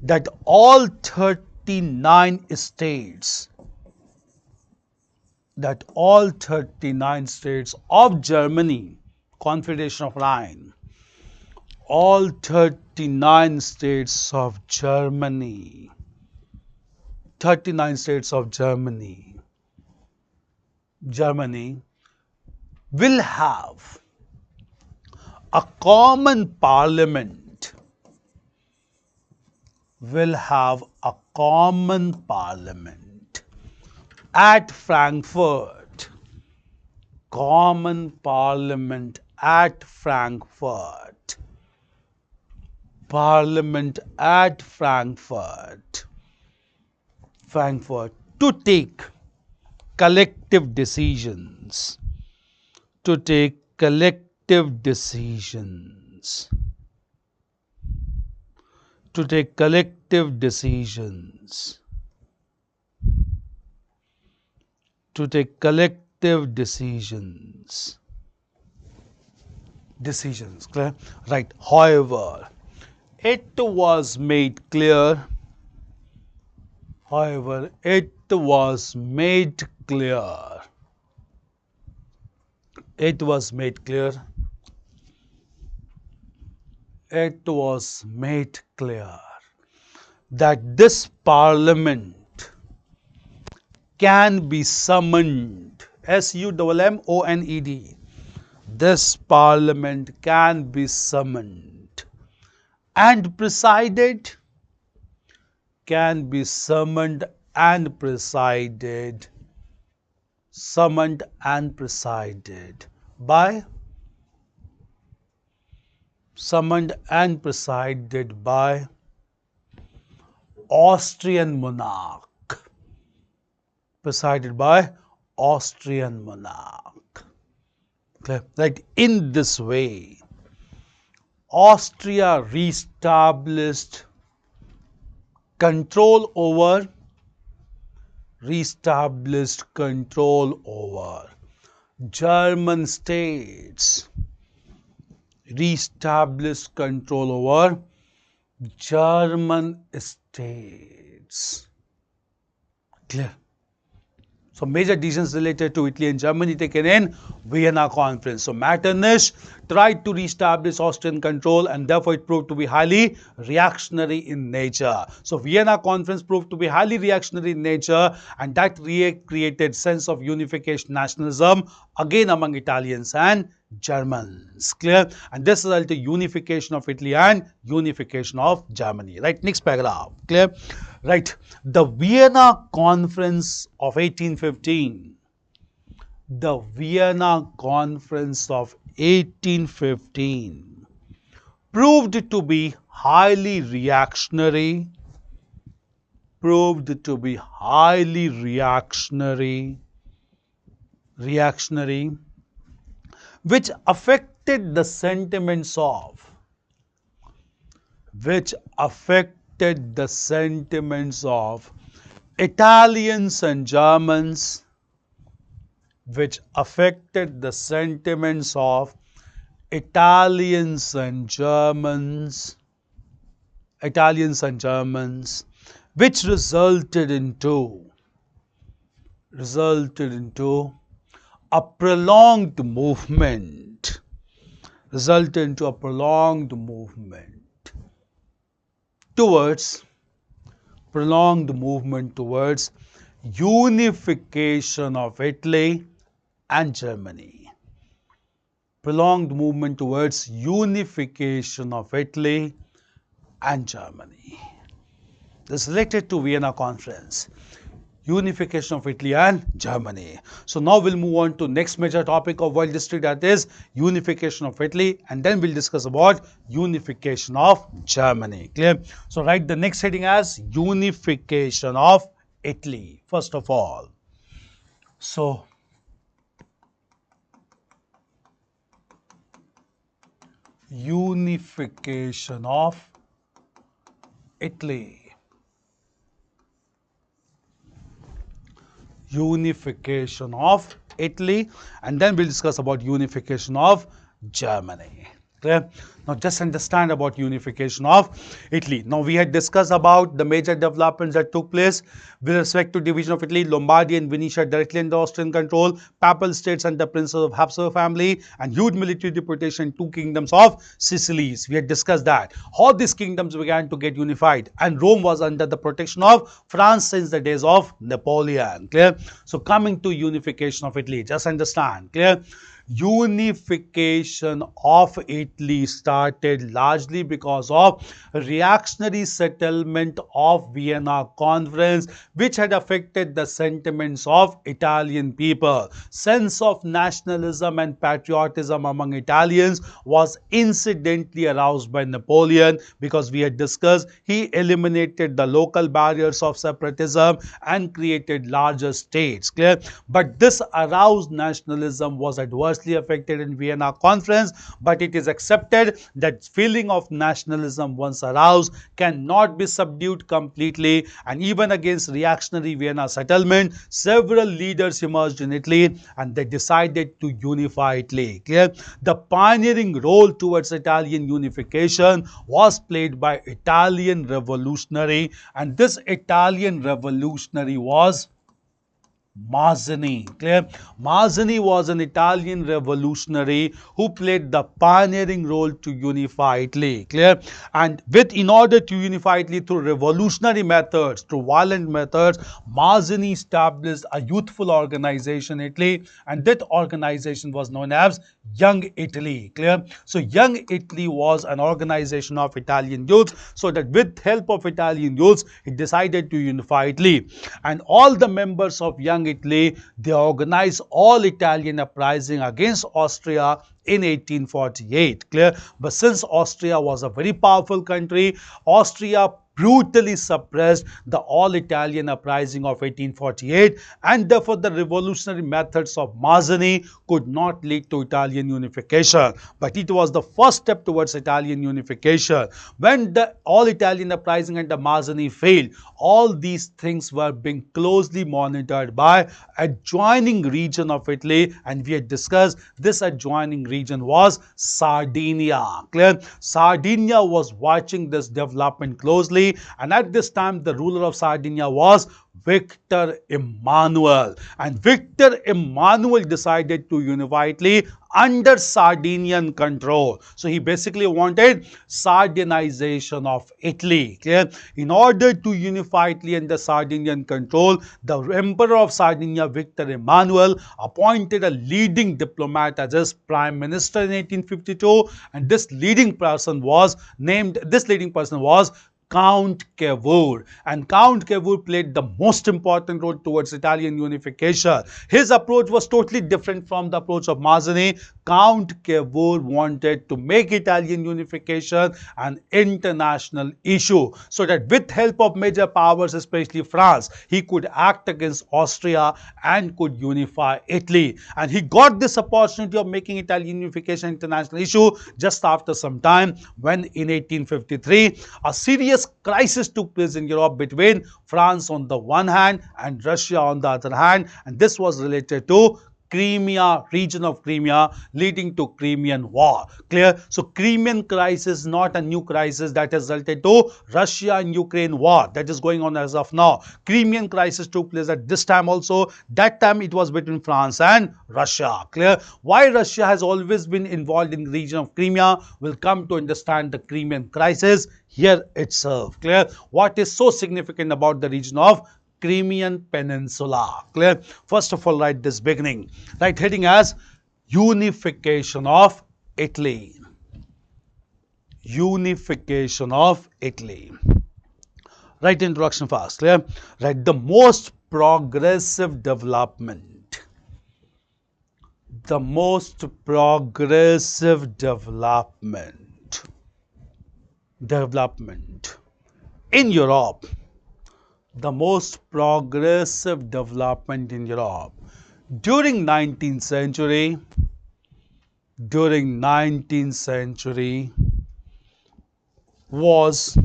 that all 39 states of Germany, Confederation of Rhine, all 39 states of Germany 39 states of Germany will have a common parliament, at Frankfurt, common parliament at Frankfurt, to take collective decisions, to take collective decisions, to take collective decisions, to take collective decisions, clear? Right. However, it was made clear, it was made clear that this parliament can be summoned, SUMMONED, this parliament can be summoned and presided, by Austrian monarch, Right. In this way, Austria reestablished control over German states, Clear? So major decisions related to Italy and Germany taken in Vienna Conference. So Metternich tried to reestablish Austrian control, and therefore it proved to be highly reactionary in nature. So Vienna Conference proved to be highly reactionary in nature, and that created sense of unification nationalism again among Italians and Germans. Clear? And this resulted in unification of Italy and unification of Germany. Right? Next paragraph. Clear? Right. The Vienna Conference of 1815. The Vienna Conference of 1815 proved to be highly reactionary, which affected the sentiments of Italians and Germans, which resulted into a prolonged movement, towards unification of Italy and Germany. This is related to Vienna Conference. Unification of Italy and Germany. So now we'll move on to next major topic of world history, that is unification of Italy, and then we'll discuss about unification of Germany. Clear? So write the next heading as unification of Italy first of all. So unification of Italy. And then we'll discuss about unification of Germany. Clear? Now just understand about unification of Italy. Now we had discussed about the major developments that took place with respect to division of Italy, Lombardy and Venetia directly under Austrian control, papal states under princes of Habsburg family, and huge military deportation in two kingdoms of Sicilies. We had discussed that. How these kingdoms began to get unified, and Rome was under the protection of France since the days of Napoleon. Clear? So coming to unification of Italy, just understand. Clear? Unification of Italy started largely because of reactionary settlement of Vienna Conference, which had affected the sentiments of Italian people. Sense of nationalism and patriotism among Italians was incidentally aroused by Napoleon, because we had discussed he eliminated the local barriers of separatism and created larger states. Clear? But this aroused nationalism was adversely affected in Vienna Conference, but it is accepted that feeling of nationalism once aroused cannot be subdued completely, and even against reactionary Vienna settlement, several leaders emerged in Italy and they decided to unify Italy. Clear? The pioneering role towards Italian unification was played by Italian revolutionary, and this Italian revolutionary was Mazzini. Clear? Mazzini was an Italian revolutionary who played the pioneering role to unify Italy. Clear? And in order to unify Italy through revolutionary methods, through violent methods, Mazzini established a youthful organization in Italy, and that organization was known as Young Italy. Clear? So Young Italy was an organization of Italian youth, so that with help of Italian youths, he decided to unify Italy. And all the members of Young Italy, they organized all Italian uprising against Austria in 1848. Clear? But since Austria was a very powerful country, Austria brutally suppressed the all-Italian uprising of 1848, and therefore the revolutionary methods of Mazzini could not lead to Italian unification. But it was the first step towards Italian unification. When the all-Italian uprising under Mazzini failed, all these things were being closely monitored by adjoining region of Italy, and we had discussed this adjoining region was Sardinia. Clear? Sardinia was watching this development closely, and at this time the ruler of Sardinia was Victor Emmanuel, and Victor Emmanuel decided to unify Italy under Sardinian control. So he basically wanted Sardinization of Italy. Clear? In order to unify Italy under Sardinian control, the Emperor of Sardinia, Victor Emmanuel, appointed a leading diplomat as his prime minister in 1852, and this leading person was Count Cavour, and Count Cavour played the most important role towards Italian unification. His approach was totally different from the approach of Mazzini. Count Cavour wanted to make Italian unification an international issue, so that with help of major powers, especially France, he could act against Austria and could unify Italy. And he got this opportunity of making Italian unification an international issue just after some time, when in 1853 a serious crisis took place in Europe between France on the one hand and Russia on the other hand, and this was related to Crimea, region of Crimea, leading to Crimean War. Clear? So Crimean crisis, not a new crisis that has resulted to Russia and Ukraine war that is going on as of now. Crimean crisis took place at this time also. That time it was between France and Russia. Clear? Why Russia has always been involved in the region of Crimea, we'll come to understand the Crimean crisis here itself. Clear? What is so significant about the region of Crimean Peninsula? Clear? First of all, write this beginning. Write heading as Unification of Italy. Unification of Italy. Write introduction first. Clear? Write the most progressive development. The most progressive development in Europe. The most progressive development in Europe during 19th century was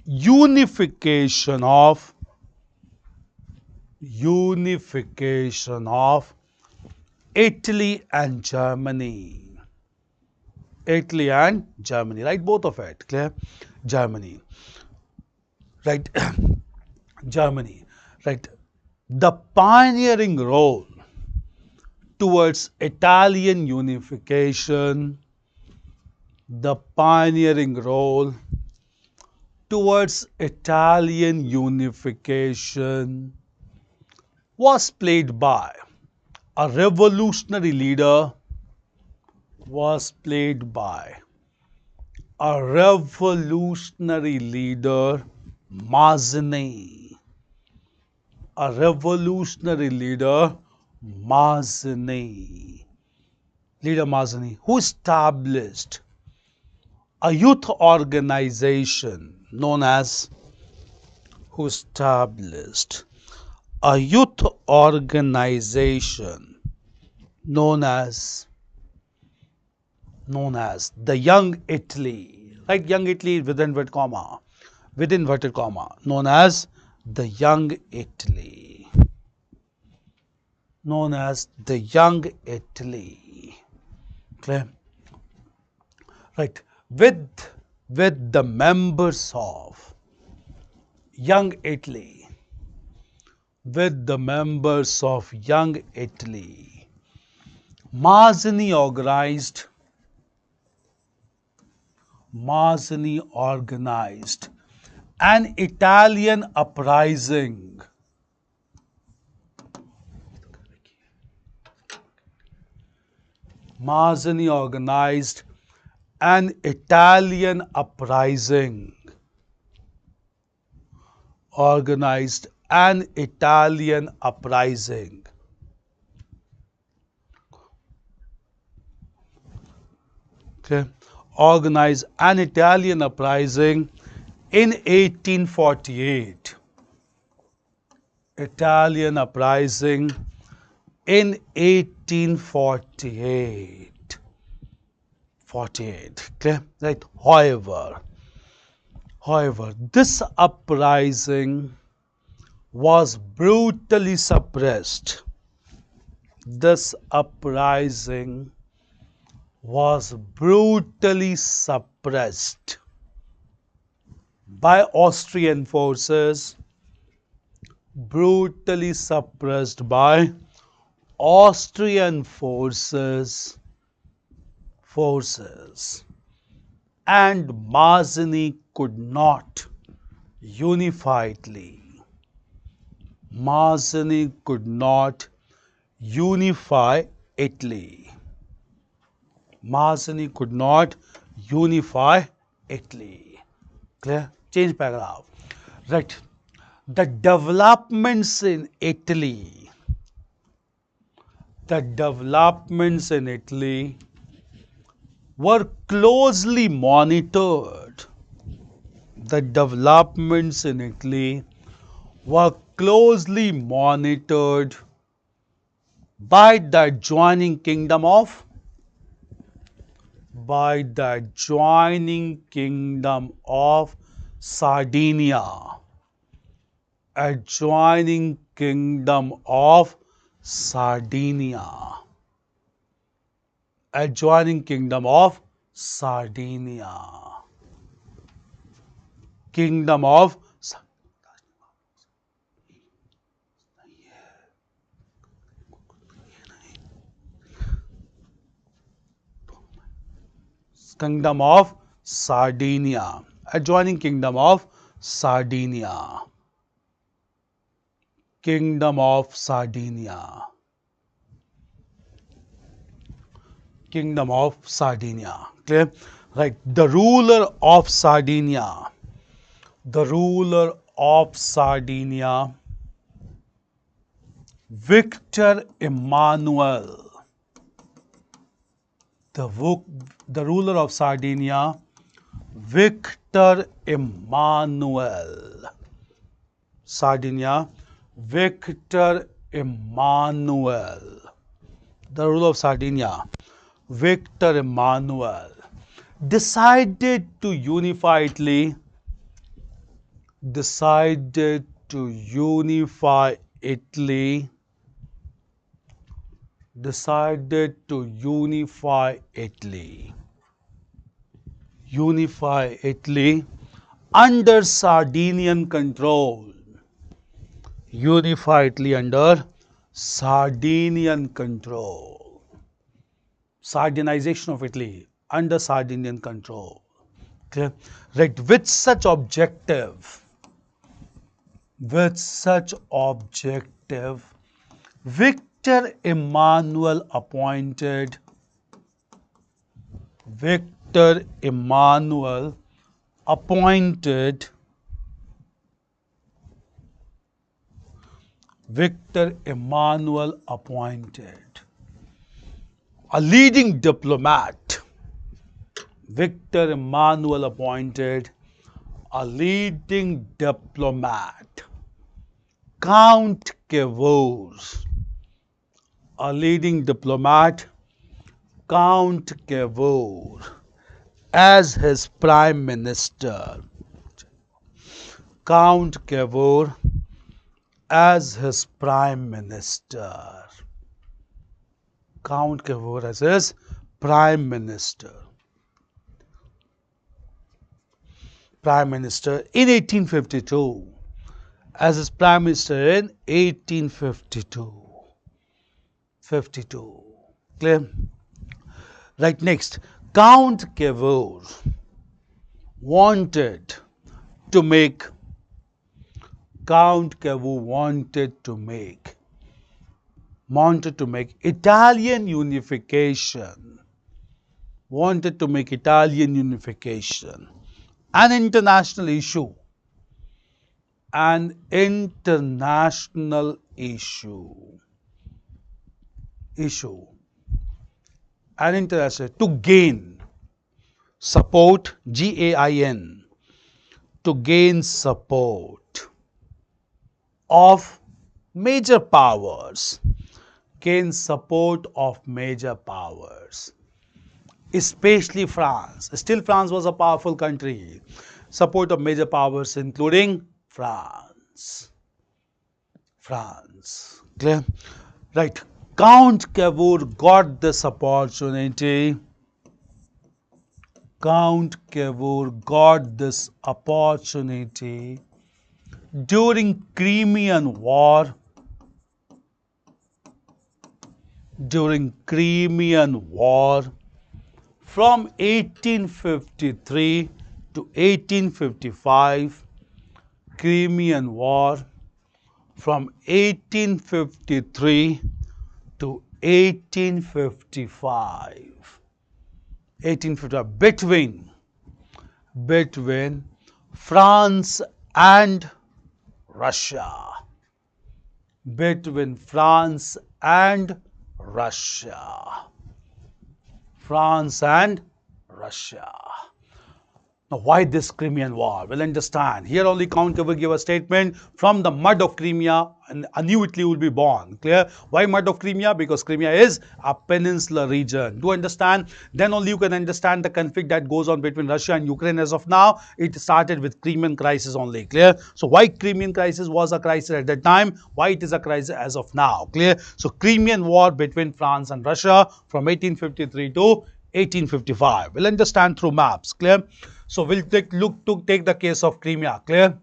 unification of Italy and Germany. Italy and Germany, right? Both of it, clear? Germany, right? Germany, right? The pioneering role towards Italian unification, the pioneering role towards Italian unification was played by a revolutionary leader, was played by a revolutionary leader, Mazzini. A revolutionary leader, Mazzini. Leader Mazzini, who established a youth organization known as, who established a youth organization known as the Young Italy, right? Young Italy within inverted comma, known as the Young Italy, known as the Young Italy. Clear? Right? With the members of Young Italy, with the members of Young Italy, Mazzini organized an Italian uprising. Mazzini organized an Italian uprising. Organized an Italian uprising. Okay. Organized an Italian uprising in 1848. Italian uprising in 1848. 48. Okay. Right. However, this uprising was brutally suppressed. This uprising was brutally suppressed by Austrian forces, brutally suppressed by Austrian forces, and Mazzini could not unifiedly. Mazzini could not unify Italy. Mazzini could not unify Italy. Clear? Change paragraph. Right. The developments in Italy, were closely monitored. The developments in Italy were closely monitored by the adjoining kingdom of Sardinia. Adjoining kingdom of Sardinia. Adjoining kingdom of Sardinia. Kingdom of Sardinia. Adjoining kingdom of Sardinia. Kingdom of Sardinia. Kingdom of Sardinia. Clear? Right. The ruler of Sardinia. The ruler of Sardinia, Victor Emmanuel. The ruler of Sardinia, Victor Emmanuel. Sardinia, Victor Emmanuel. The ruler of Sardinia, Victor Emmanuel, decided to unify Italy. Decided to unify Italy decided to unify Italy. Unify Italy under Sardinian control. Unify Italy under Sardinian control. Sardinization of Italy under Sardinian control. Okay. Right. With such objective, Victor Emmanuel appointed a leading diplomat. Victor Emmanuel appointed a leading diplomat, Count Cavour. A leading diplomat, Count Cavour, as his prime minister. Count Cavour as his prime minister. Count Cavour as his prime minister. Prime minister in 1852. As his prime minister in 1852. 52. Clear? Right, next. Count Cavour wanted to make Italian unification. Wanted to make Italian unification an international issue. An international issue. An international to gain support, GAIN, to gain support of major powers. Gain support of major powers, especially France. Still, France was a powerful country. Support of major powers, including France. Clear? Right. Count Cavour got this opportunity. Count Cavour got this opportunity during Crimean War. From 1853 to 1855, Crimean War, from 1853 to 1855, between France and Russia. Now, why this Crimean War? We'll understand. Here only Count Cavour gave a statement, from the mud of Crimea and a new Italy will be born. Clear? Why mud of Crimea? Because Crimea is a peninsular region. Do understand? Then only you can understand the conflict that goes on between Russia and Ukraine as of now. It started with Crimean crisis only. Clear? So why Crimean crisis was a crisis at that time? Why it is a crisis as of now? Clear? So Crimean War between France and Russia from 1853 to 1855. We'll understand through maps. Clear? So we'll take the case of Crimea. Clear?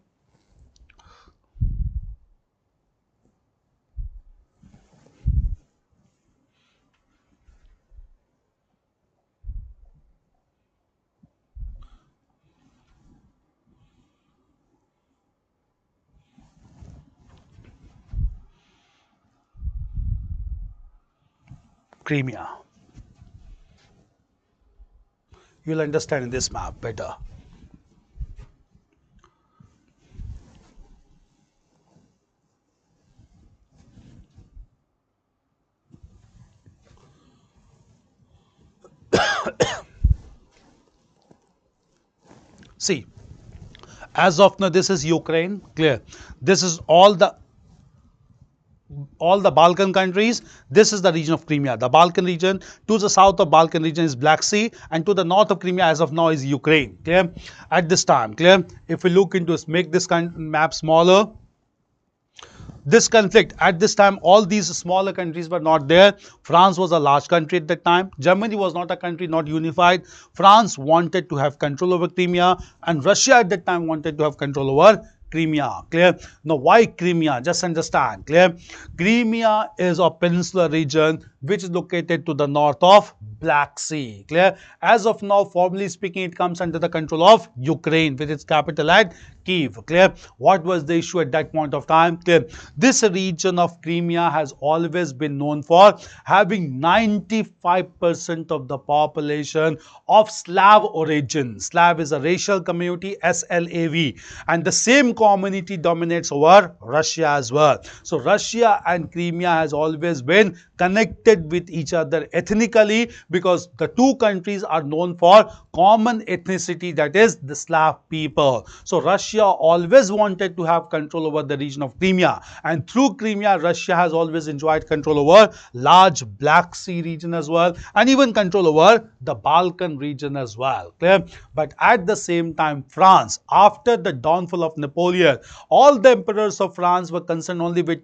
Crimea. You'll understand in this map better. See, as of now, this is Ukraine. Clear? This is all the Balkan countries. This is the region of Crimea, the Balkan region. To the south of Balkan region is Black Sea, and to the north of Crimea as of now is Ukraine. Clear? At this time, clear? If we look into this, make this map smaller. this conflict, at this time all these smaller countries were not there. France was a large country at that time. Germany was not a country, not unified. France wanted to have control over Crimea, and Russia at that time wanted to have control over Crimea. Clear? Now, why Crimea? Just understand. Clear? Crimea is a peninsular region which is located to the north of Black Sea. Clear? As of now, formally speaking, it comes under the control of Ukraine, with its capital at Kiev. Clear? What was the issue at that point of time? Clear? This region of Crimea has always been known for having 95% of the population of Slav origin. Slav is a racial community, SLAV, and the same community dominates over Russia as well. So Russia and Crimea has always been connected with each other ethnically, because the two countries are known for common ethnicity, that is the Slav people. So Russia always wanted to have control over the region of Crimea, and through Crimea Russia has always enjoyed control over large Black Sea region as well, and even control over the Balkan region as well. Clear? But at the same time, France, after the downfall of Napoleon, all the emperors of France were concerned only with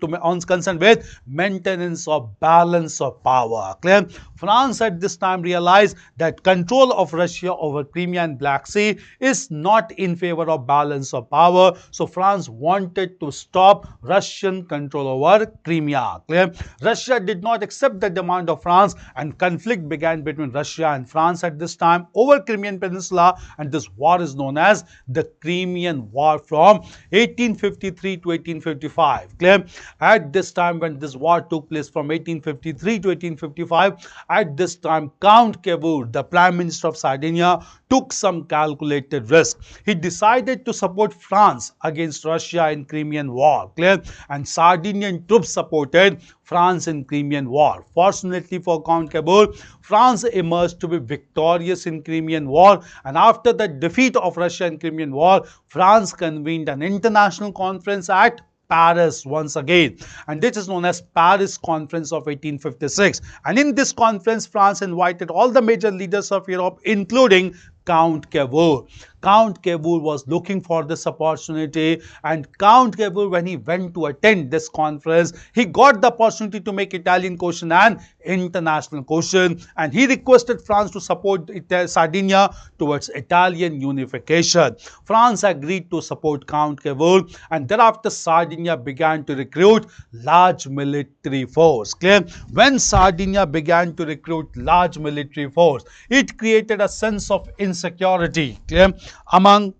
maintenance of balance of power. Clear? France at this time realized that control of Russia over Crimea and Black Sea is not in favor of balance of power. So France wanted to stop Russian control over Crimea. Clear? Russia did not accept the demand of France, and conflict began between Russia and France at this time over Crimean Peninsula, and this war is known as the Crimean War from 1853 to 1855. Clear? At this time, when this war took place from 1853 to 1855, at this time Count Cavour, the Prime Minister of Sardinia, took some calculated risk. He decided to support France against Russia in Crimean War. Clear? And Sardinian troops supported France in Crimean War. Fortunately for Count Cavour, France emerged to be victorious in Crimean War, and after the defeat of Russia in Crimean War, France convened an international conference at Paris once again, and this is known as Paris Conference of 1856. And in this conference, France invited all the major leaders of Europe, including Count Cavour. Count Cavour was looking for this opportunity, and Count Cavour, when he went to attend this conference, he got the opportunity to make Italian question an international question, and he requested France to support Sardinia towards Italian unification. France agreed to support Count Cavour, and thereafter Sardinia began to recruit large military force. Clear? When Sardinia began to recruit large military force, it created a sense of insecurity. Clear? Among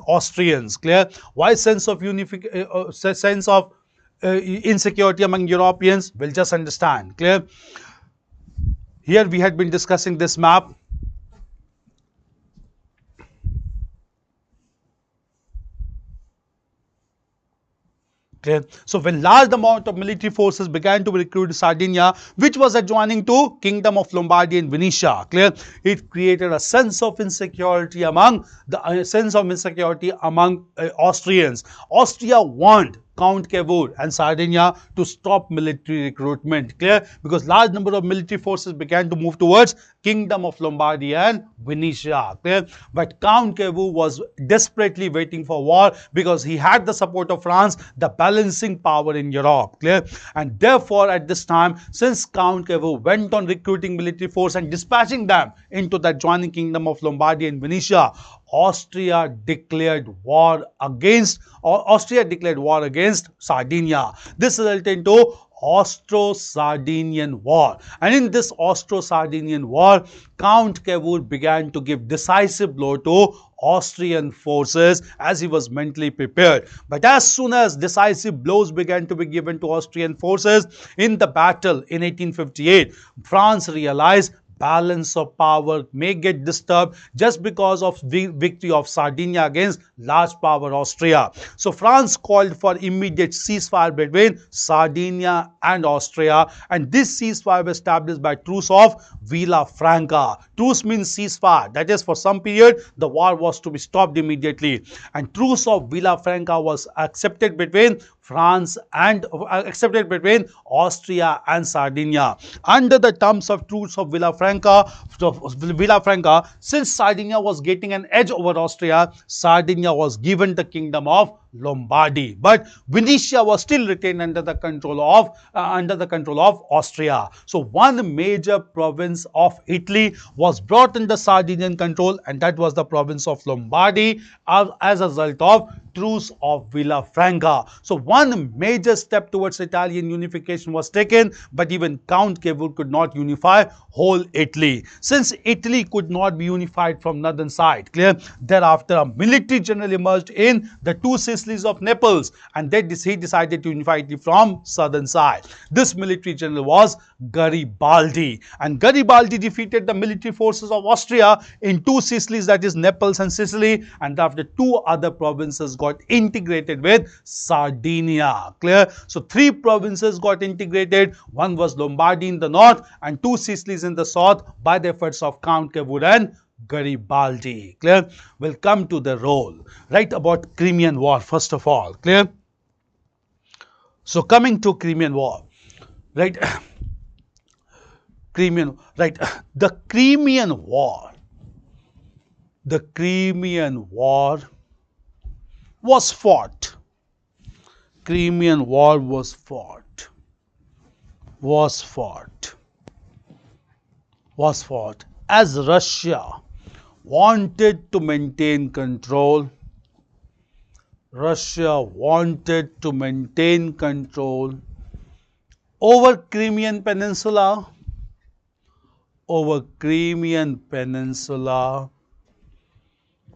Austrians. Clear? Why sense of insecurity among Europeans? We'll just understand. Clear? Here we had been discussing this map. Clear? So when large amount of military forces began to be recruited to Sardinia, which was adjoining to Kingdom of Lombardy and Venetia, clear, it created a sense of insecurity among Austrians. Austria warned Count Cavour and Sardinia to stop military recruitment. Clear? Because large number of military forces began to move towards Kingdom of Lombardy and Venetia. Clear? But Count Cavour was desperately waiting for war, because he had the support of France, the balancing power in Europe. Clear? And therefore, at this time, since Count Cavour went on recruiting military force and dispatching them into the adjoining Kingdom of Lombardy and Venetia, Austria declared war against Sardinia. This resulted into Austro-Sardinian War. And in this Austro-Sardinian War, Count Cavour began to give decisive blow to Austrian forces, as he was mentally prepared. But as soon as decisive blows began to be given to Austrian forces in the battle in 1858, France realized balance of power may get disturbed just because of the victory of Sardinia against large power Austria. So France called for immediate ceasefire between Sardinia and Austria, and this ceasefire was established by Truce of Villafranca. Truce means ceasefire, that is, for some period the war was to be stopped immediately, and Truce of Villafranca was accepted between Austria and Sardinia. Under the terms of Truce of Villafranca, since Sardinia was getting an edge over Austria, Sardinia was given the Kingdom of Lombardy, but Venetia was still retained under the control of Austria. So one major province of Italy was brought under Sardinian control, and that was the province of Lombardy as a result of Truce of Villafranca. So one major step towards Italian unification was taken, but even Count Cavour could not unify whole Italy. Since Italy could not be unified from northern side, clear, thereafter a military general emerged in the two Sicilies of Naples, and he decided to unify Italy from southern side. This military general was Garibaldi, and Garibaldi defeated the military forces of Austria in two Sicilies, that is Naples and Sicily, and after two other provinces got integrated with Sardinia. Clear? So three provinces got integrated. One was Lombardy in the north and two Sicilies in the south by the efforts of Count Cavour and Garibaldi. Clear? We'll come to the role. Right, about Crimean War first of all. Clear? So coming to Crimean War, right? The Crimean War was fought. Crimean War was fought as Russia wanted to maintain control. Russia wanted to maintain control over Crimean Peninsula,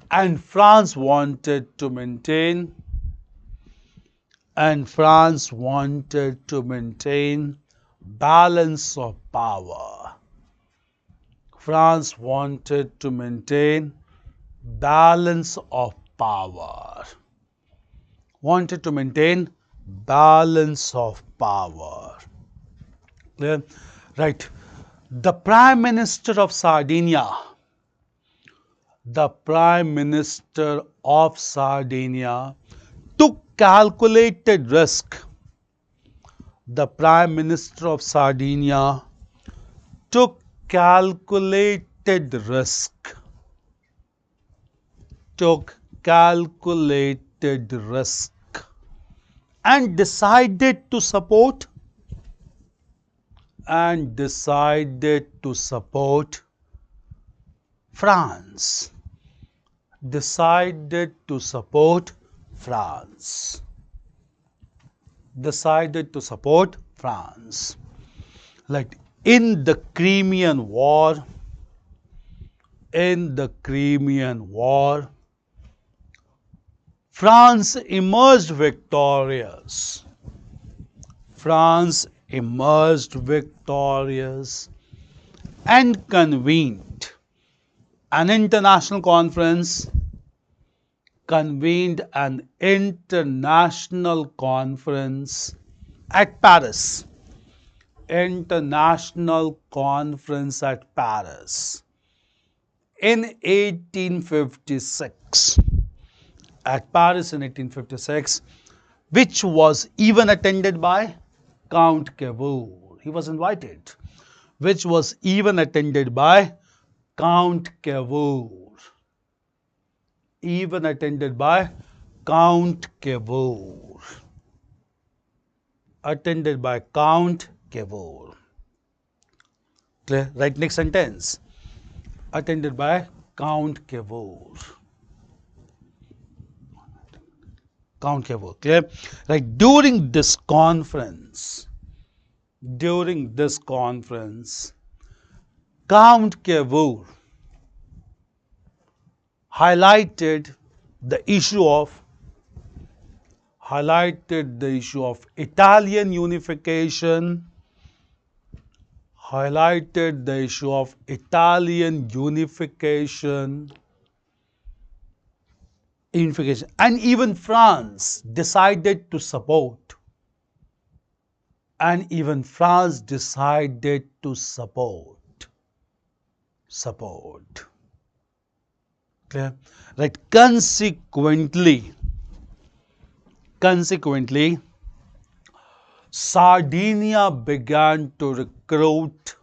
and France wanted to maintain balance of power. France wanted to maintain balance of power. Clear? Right. The Prime Minister of Sardinia took calculated risk. The Prime Minister of Sardinia took calculated risk. And decided to support France. Like in the Crimean War, France emerged victorious. And convened an international conference at Paris. In 1856. At Paris in 1856, which was even attended by Count Cavour. He was invited, which was even attended by Count Cavour. Clear? Right, next sentence. Attended by Count Cavour. Clear? Right, during this conference, Count Cavour highlighted the issue of Italian unification, and even France decided to support. Clear? Right. Consequently, Sardinia began to recruit.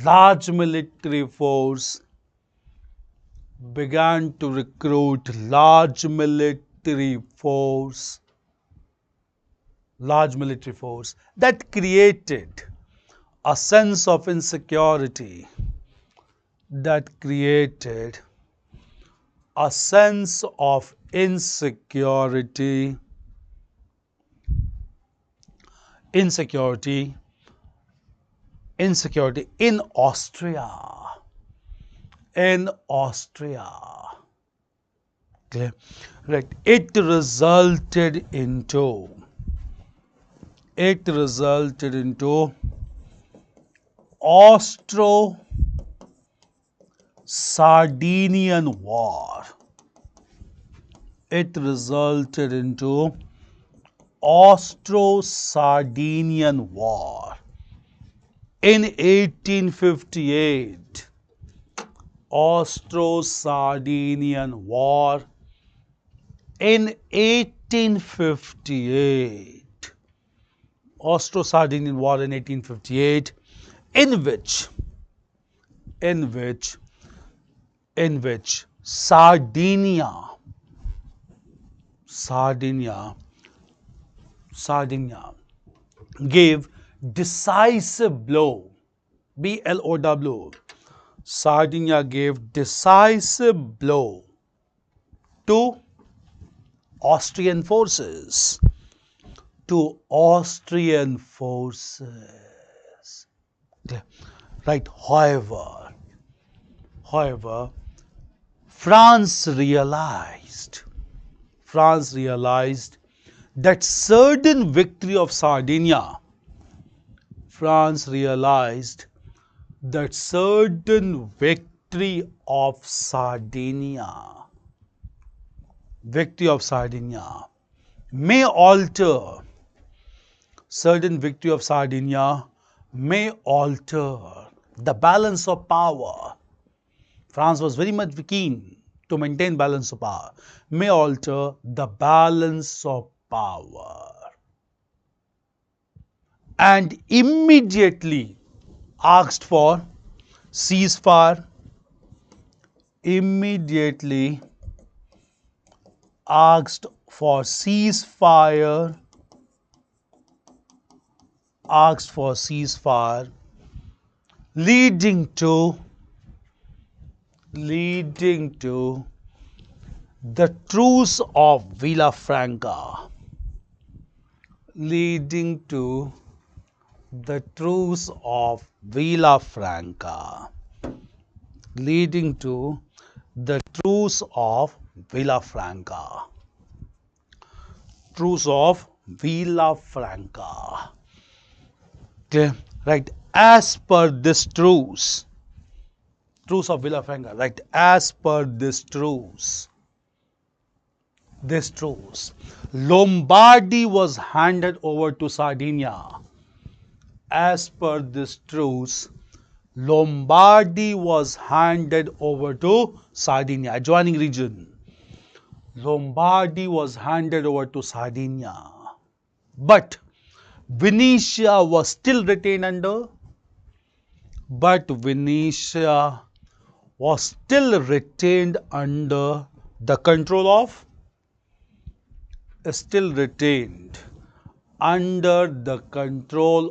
large military force, began to recruit large military force that created a sense of insecurity, that created a sense of insecurity in Austria. In Austria. Okay. Right. It resulted into Austro-Sardinian War. It resulted into Austro-Sardinian War. In 1858, Austro-Sardinian War. In 1858, Austro-Sardinian War in 1858, in which Sardinia gave decisive blow, BLOW. Sardinia gave decisive blow to Austrian forces. Right. However, France realized that certain victory of Sardinia, France realized that certain victory of Sardinia may alter the balance of power. France was very much keen to maintain balance of power, may alter the balance of power, and immediately asked for ceasefire, leading to the truce of Villafranca. Okay, right. As per this truce of Villafranca, right? As per this truce, Lombardy was handed over to Sardinia. As per this truce, Lombardy was handed over to Sardinia, adjoining region. Lombardy was handed over to Sardinia. But Venetia was still retained under the control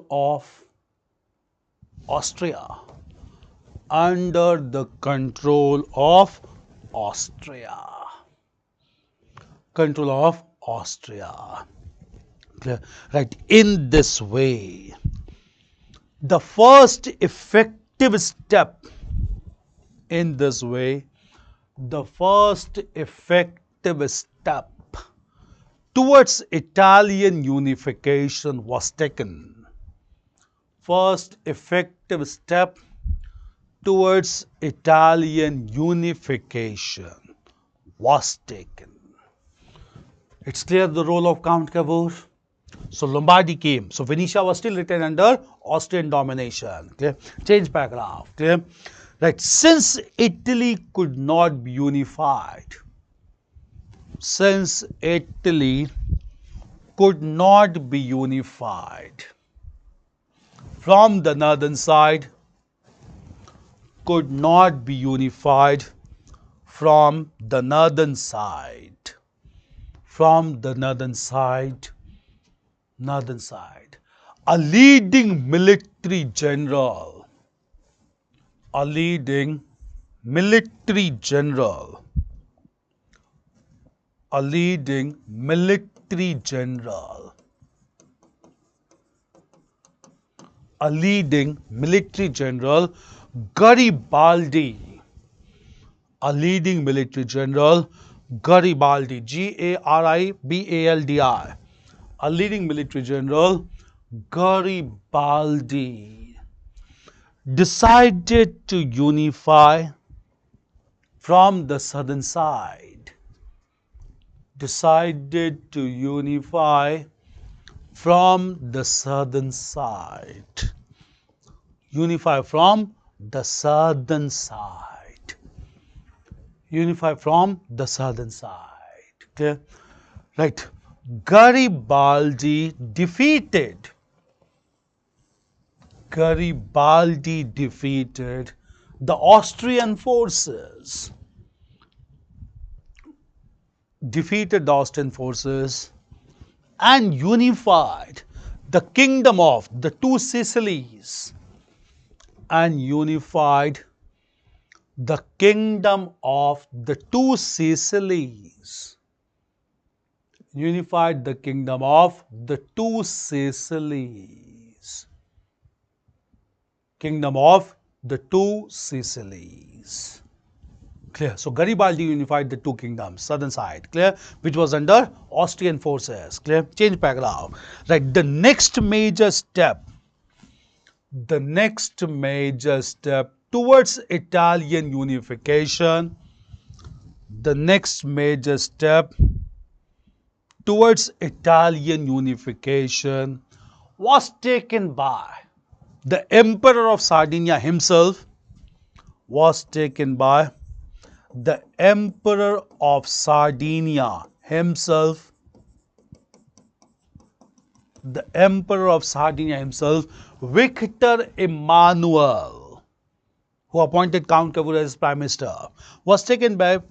of Austria. Right. In this way, the first effective step towards Italian unification was taken. First effective step towards Italian unification was taken. It's clear the role of Count Cavour. So Lombardy came. So Venetia was still retained under Austrian domination. Clear? Change paragraph. Clear? Right. Since Italy could not be unified, from the northern side, could not be unified from the northern side. From the northern side. A leading military general. A leading military general. A leading military general. A leading military general, Garibaldi. A leading military general, Garibaldi. Garibaldi. A leading military general, Garibaldi, decided to unify from the southern side. Decided to unify from the southern side. Unify from the southern side. Unify from the southern side. Okay? Right. Garibaldi defeated the Austrian forces. And unified the kingdom of the two Sicilies. And unified the kingdom of the two Sicilies. Unified the kingdom of the two Sicilies. Kingdom of the two Sicilies. Clear. So Garibaldi unified the two kingdoms, southern side, clear, which was under Austrian forces. Clear. Change paragraph. Right. The next major step towards Italian unification. The next major step towards Italian unification was taken by the Emperor of Sardinia himself. Was taken by the Emperor of Sardinia himself. The Emperor of Sardinia himself, Victor Emmanuel, who appointed Count Cavour as Prime Minister, was taken by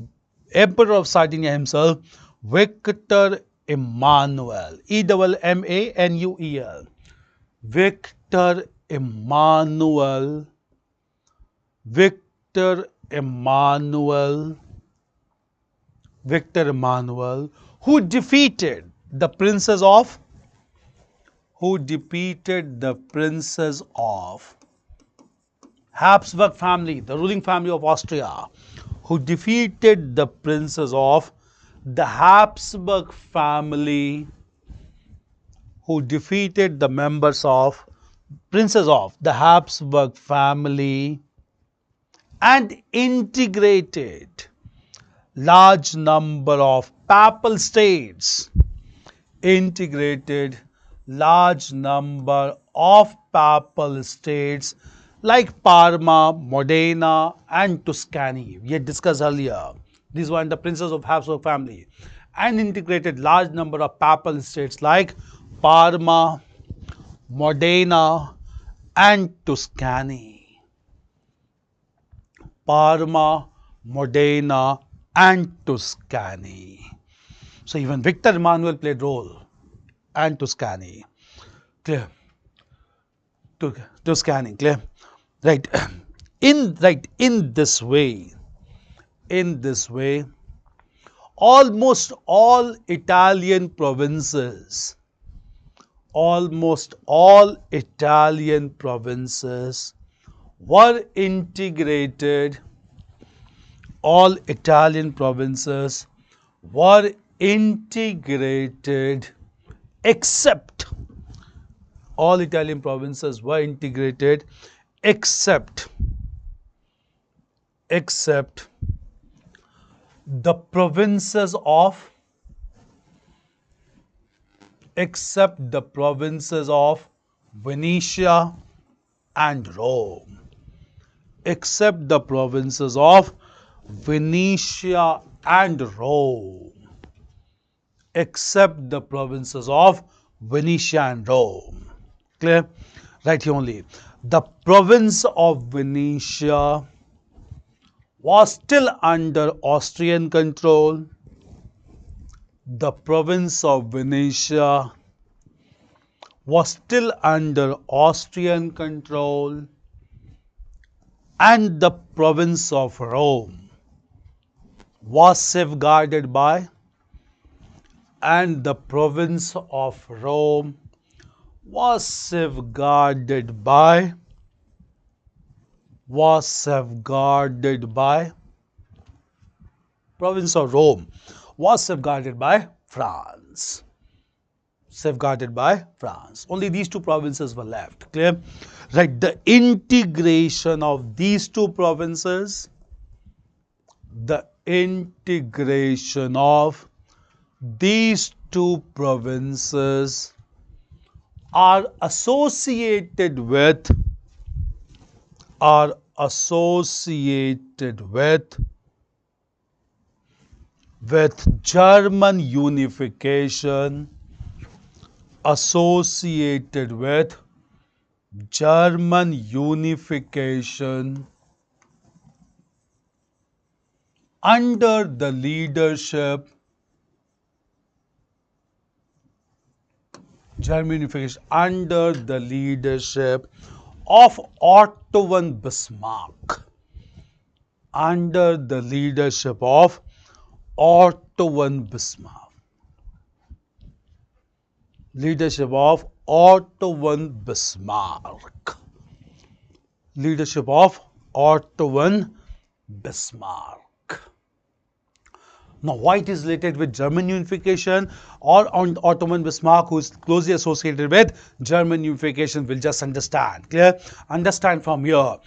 Emperor of Sardinia himself, Victor Emmanuel. Emmanuel. Victor Emmanuel. Victor Emmanuel. Victor Emmanuel, who defeated the princes of Habsburg family, the ruling family of Austria, who defeated the princes of the Habsburg family, who defeated the princes of the Habsburg family, and integrated large number of papal states. Integrated large number of papal states like Parma, Modena and Tuscany. We had discussed earlier. These were the princes of Habsburg family. And integrated large number of papal states like Parma, Modena and Tuscany. Parma, Modena and Tuscany. So even Victor Emmanuel played role. And Tuscany. Clear? Tuscany. Clear? Right. In this way, almost all Italian provinces were integrated. All Italian provinces were integrated except the provinces of Venetia and Rome. Except the provinces of Venetia and Rome. Except the provinces of Venetia and Rome. Clear? Right here only. The province of Venetia was still under Austrian control. The province of Venetia was still under Austrian control, and the province of Rome was safeguarded by, and the province of Rome was safeguarded by, province of Rome was safeguarded by France. Safeguarded by France. Only these two provinces were left. Clear? Right. The integration of these two provinces, the integration of these two provinces are associated with German unification, associated with German unification under the leadership, of Otto von Bismarck. Under the leadership of Otto von Bismarck. Leadership of Otto von Bismarck. Leadership of Otto von Bismarck. Now, why it is related with German unification or on Otto von Bismarck, who is closely associated with German unification, we'll just understand. Clear? Understand from here.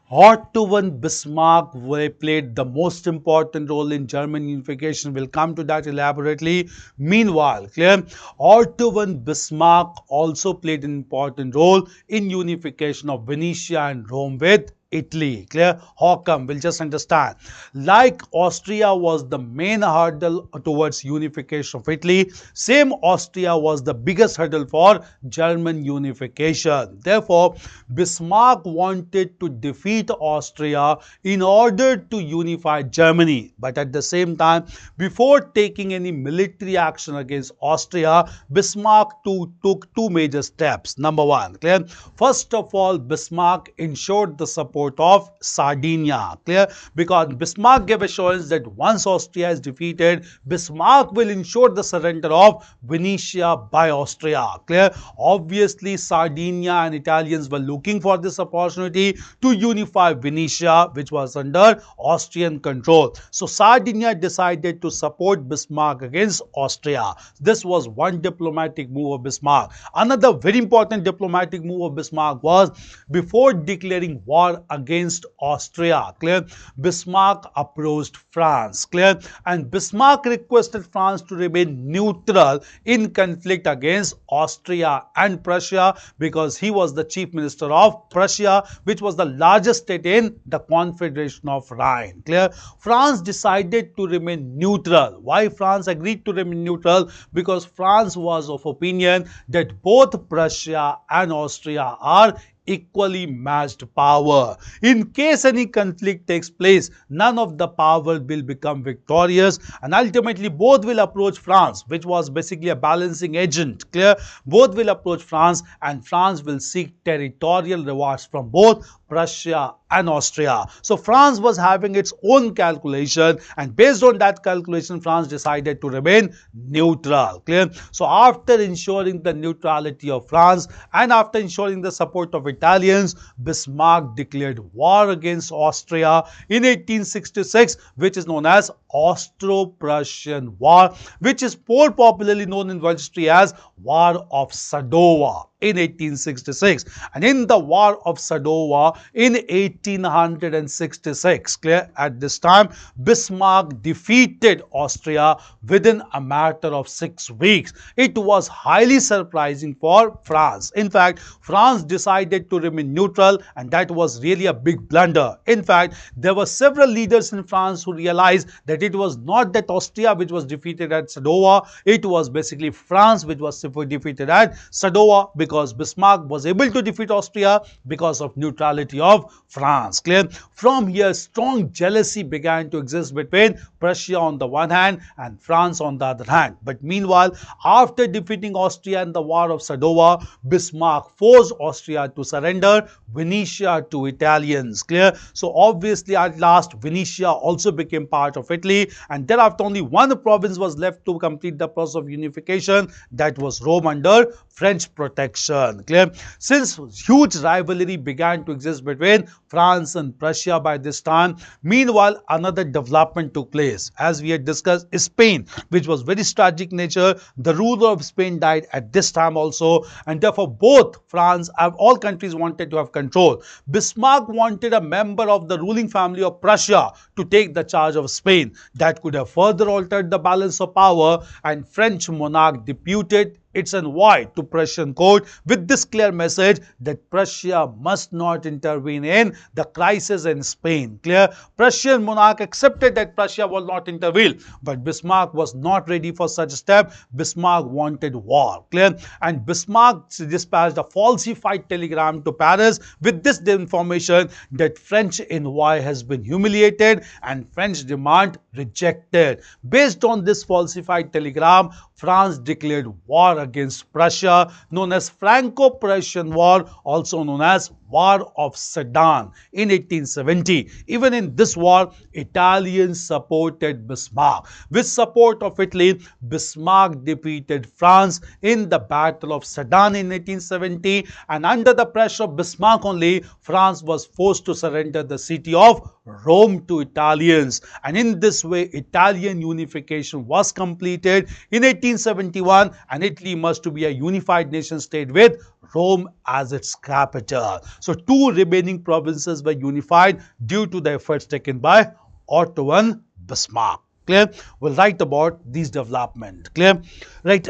Otto von Bismarck played the most important role in German unification. We'll come to that elaborately. Meanwhile, clear? Otto von Bismarck also played an important role in unification of Venetia and Rome with Italy. Clear? How come? We'll just understand. Like Austria was the main hurdle towards unification of Italy, same Austria was the biggest hurdle for German unification. Therefore, Bismarck wanted to defeat Austria in order to unify Germany. But at the same time, before taking any military action against Austria, Bismarck took two major steps. Number one, clear? First of all, Bismarck ensured the support of Sardinia. Clear? Because Bismarck gave assurance that once Austria is defeated, Bismarck will ensure the surrender of Venetia by Austria. Clear? Obviously, Sardinia and Italians were looking for this opportunity to unify Venetia, which was under Austrian control. So Sardinia decided to support Bismarck against Austria. This was one diplomatic move of Bismarck. Another very important diplomatic move of Bismarck was, before declaring war against Austria, clear, Bismarck approached France. Clear? And Bismarck requested France to remain neutral in conflict against Austria and Prussia, because he was the chief minister of Prussia, which was the largest state in the Confederation of Rhine. Clear? France decided to remain neutral. Why France agreed to remain neutral? Because France was of opinion that both Prussia and Austria are equally matched power. In case any conflict takes place, none of the power will become victorious, and ultimately both will approach France, which was basically a balancing agent. Clear? Both will approach France, and France will seek territorial rewards from both Prussia and Austria. So France was having its own calculation, and based on that calculation, France decided to remain neutral. Clear? So after ensuring the neutrality of France and after ensuring the support of Italians, Bismarck declared war against Austria in 1866, which is known as Austro-Prussian War, which is more popularly known in world history as War of Sadowa in 1866. And in the War of Sadowa in 1866, clear, at this time, Bismarck defeated Austria within a matter of 6 weeks. It was highly surprising for France. In fact, France decided to remain neutral, and that was really a big blunder. In fact, there were several leaders in France who realized that it was not that Austria which was defeated at Sadowa, it was basically France which was defeated at Sadowa, because because Bismarck was able to defeat Austria because of neutrality of France. Clear? From here, strong jealousy began to exist between Prussia on the one hand and France on the other hand. But meanwhile, after defeating Austria in the War of Sadowa, Bismarck forced Austria to surrender Venetia to Italians. Clear? So obviously at last Venetia also became part of Italy, and thereafter only one province was left to complete the process of unification, that was Rome under French protection. Clear? Since huge rivalry began to exist between France and Prussia by this time, meanwhile another development took place. As we had discussed, Spain, which was very strategic nature, the ruler of Spain died at this time also, and therefore both France and all countries wanted to have control. Bismarck wanted a member of the ruling family of Prussia to take the charge of Spain. That could have further altered the balance of power, and French monarch deputed its envoy to Prussian court with this clear message that Prussia must not intervene in the crisis in Spain. Clear? Prussian monarch accepted that Prussia will not intervene, but Bismarck was not ready for such a step. Bismarck wanted war. Clear? And Bismarck dispatched a falsified telegram to Paris with this information that French envoy has been humiliated and French demand rejected. Based on this falsified telegram, France declared war against Prussia, known as Franco-Prussian War, also known as War of Sedan in 1870. Even in this war, Italians supported Bismarck. With support of Italy, Bismarck defeated France in the Battle of Sedan in 1870, and under the pressure of Bismarck only, France was forced to surrender the city of Rome to Italians, and in this way Italian unification was completed in 1871, and Italy must to be a unified nation state with Rome as its capital. So two remaining provinces were unified due to the efforts taken by Otto and Bismarck. Clear? We'll write about these developments. Clear? Right.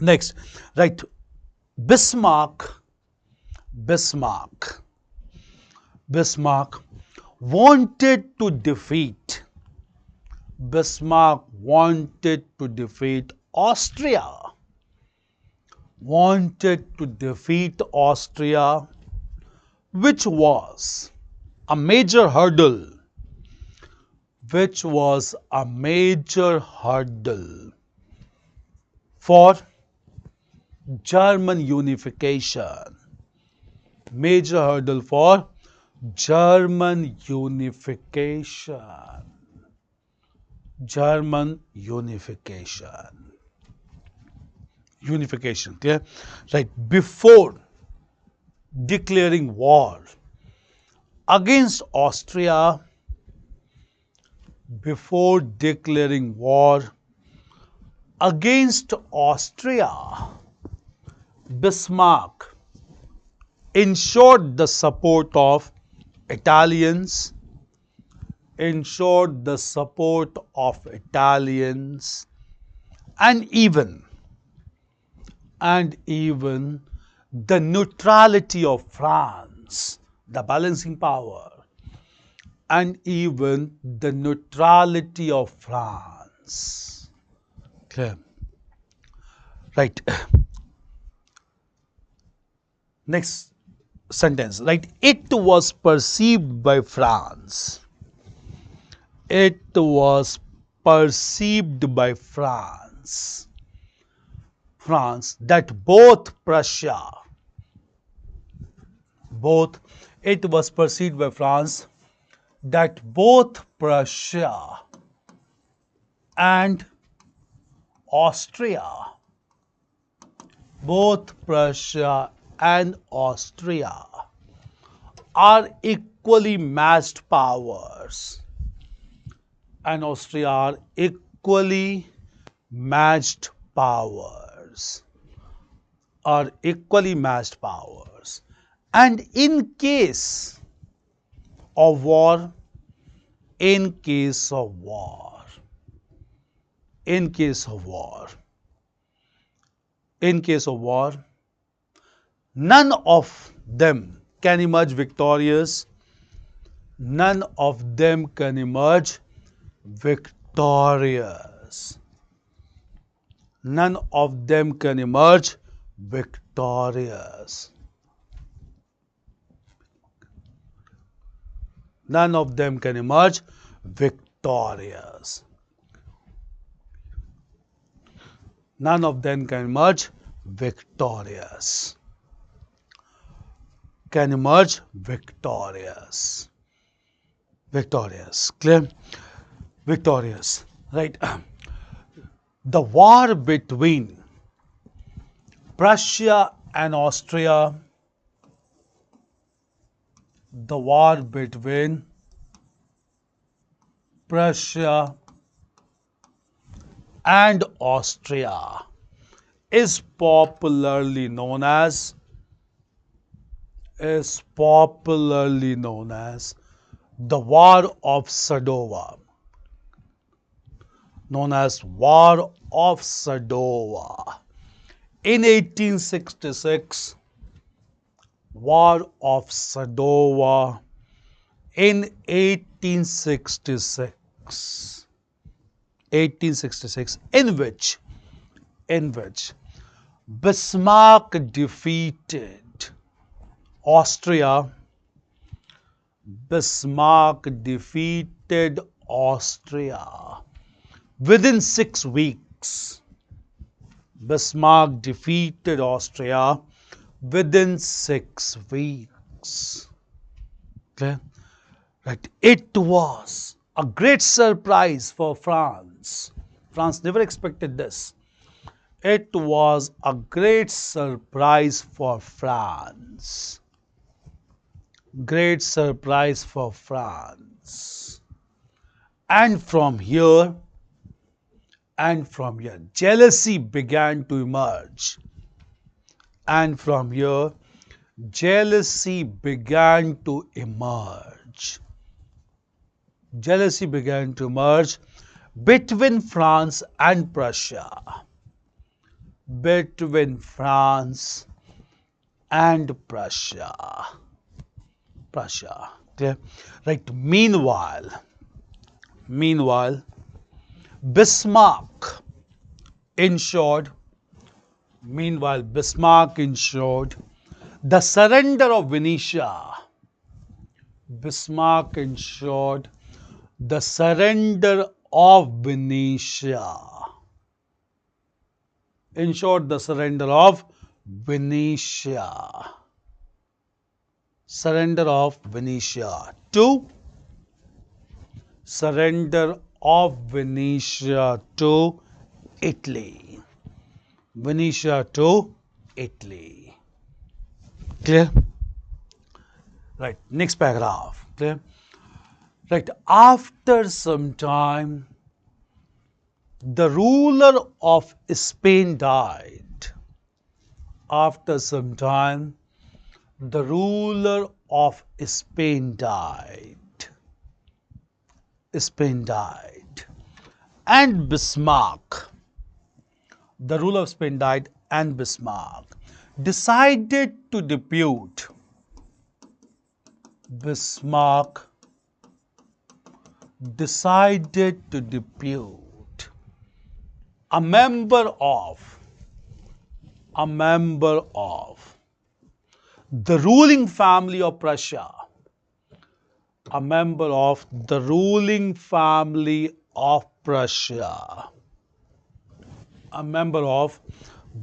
Next. Right. Bismarck wanted to defeat Austria. Which was a major hurdle. For German unification. Major hurdle for German unification. Unification, clear? Right. Before declaring war against Austria, Bismarck ensured the support of Italians, and even the neutrality of France, the balancing power, and even the neutrality of France. Clear? Right. Next sentence. Right. It was perceived by France. That both Prussia and Austria are equally matched powers. And Austria are equally matched powers. And in case of war, none of them can emerge victorious. victorious. None of them can emerge victorious. None of them can emerge victorious. Can emerge victorious. Victorious. Clear? Victorious. Right. The war between Prussia and Austria. The war between Prussia and Austria is popularly known as the War of Sadova. Known as War of Sadova. In 1866, War of Sadova in 1866, in which Bismarck defeated Austria. Bismarck defeated Austria within 6 weeks. Bismarck defeated Austria within 6 weeks. Okay? Right. It was a great surprise for France. France never expected this. It was a great surprise for France. Great surprise for France. And from here, jealousy began to emerge. And from here, jealousy began to emerge. Jealousy began to emerge between France and Prussia. Between France and Prussia. Okay? Right. Meanwhile, Bismarck ensured the surrender of Venetia. Bismarck ensured the surrender of Venetia. Ensured the surrender of Venetia. Surrender of Venetia to Italy. Venetia to Italy. Clear? Right. Next paragraph. Clear? Right. After some time, the ruler of Spain died. After some time, the ruler of Spain died. And Bismarck, the ruler of Spain died, and Bismarck decided to depute a member of the ruling family of Prussia. A member of the ruling family of Prussia. A member of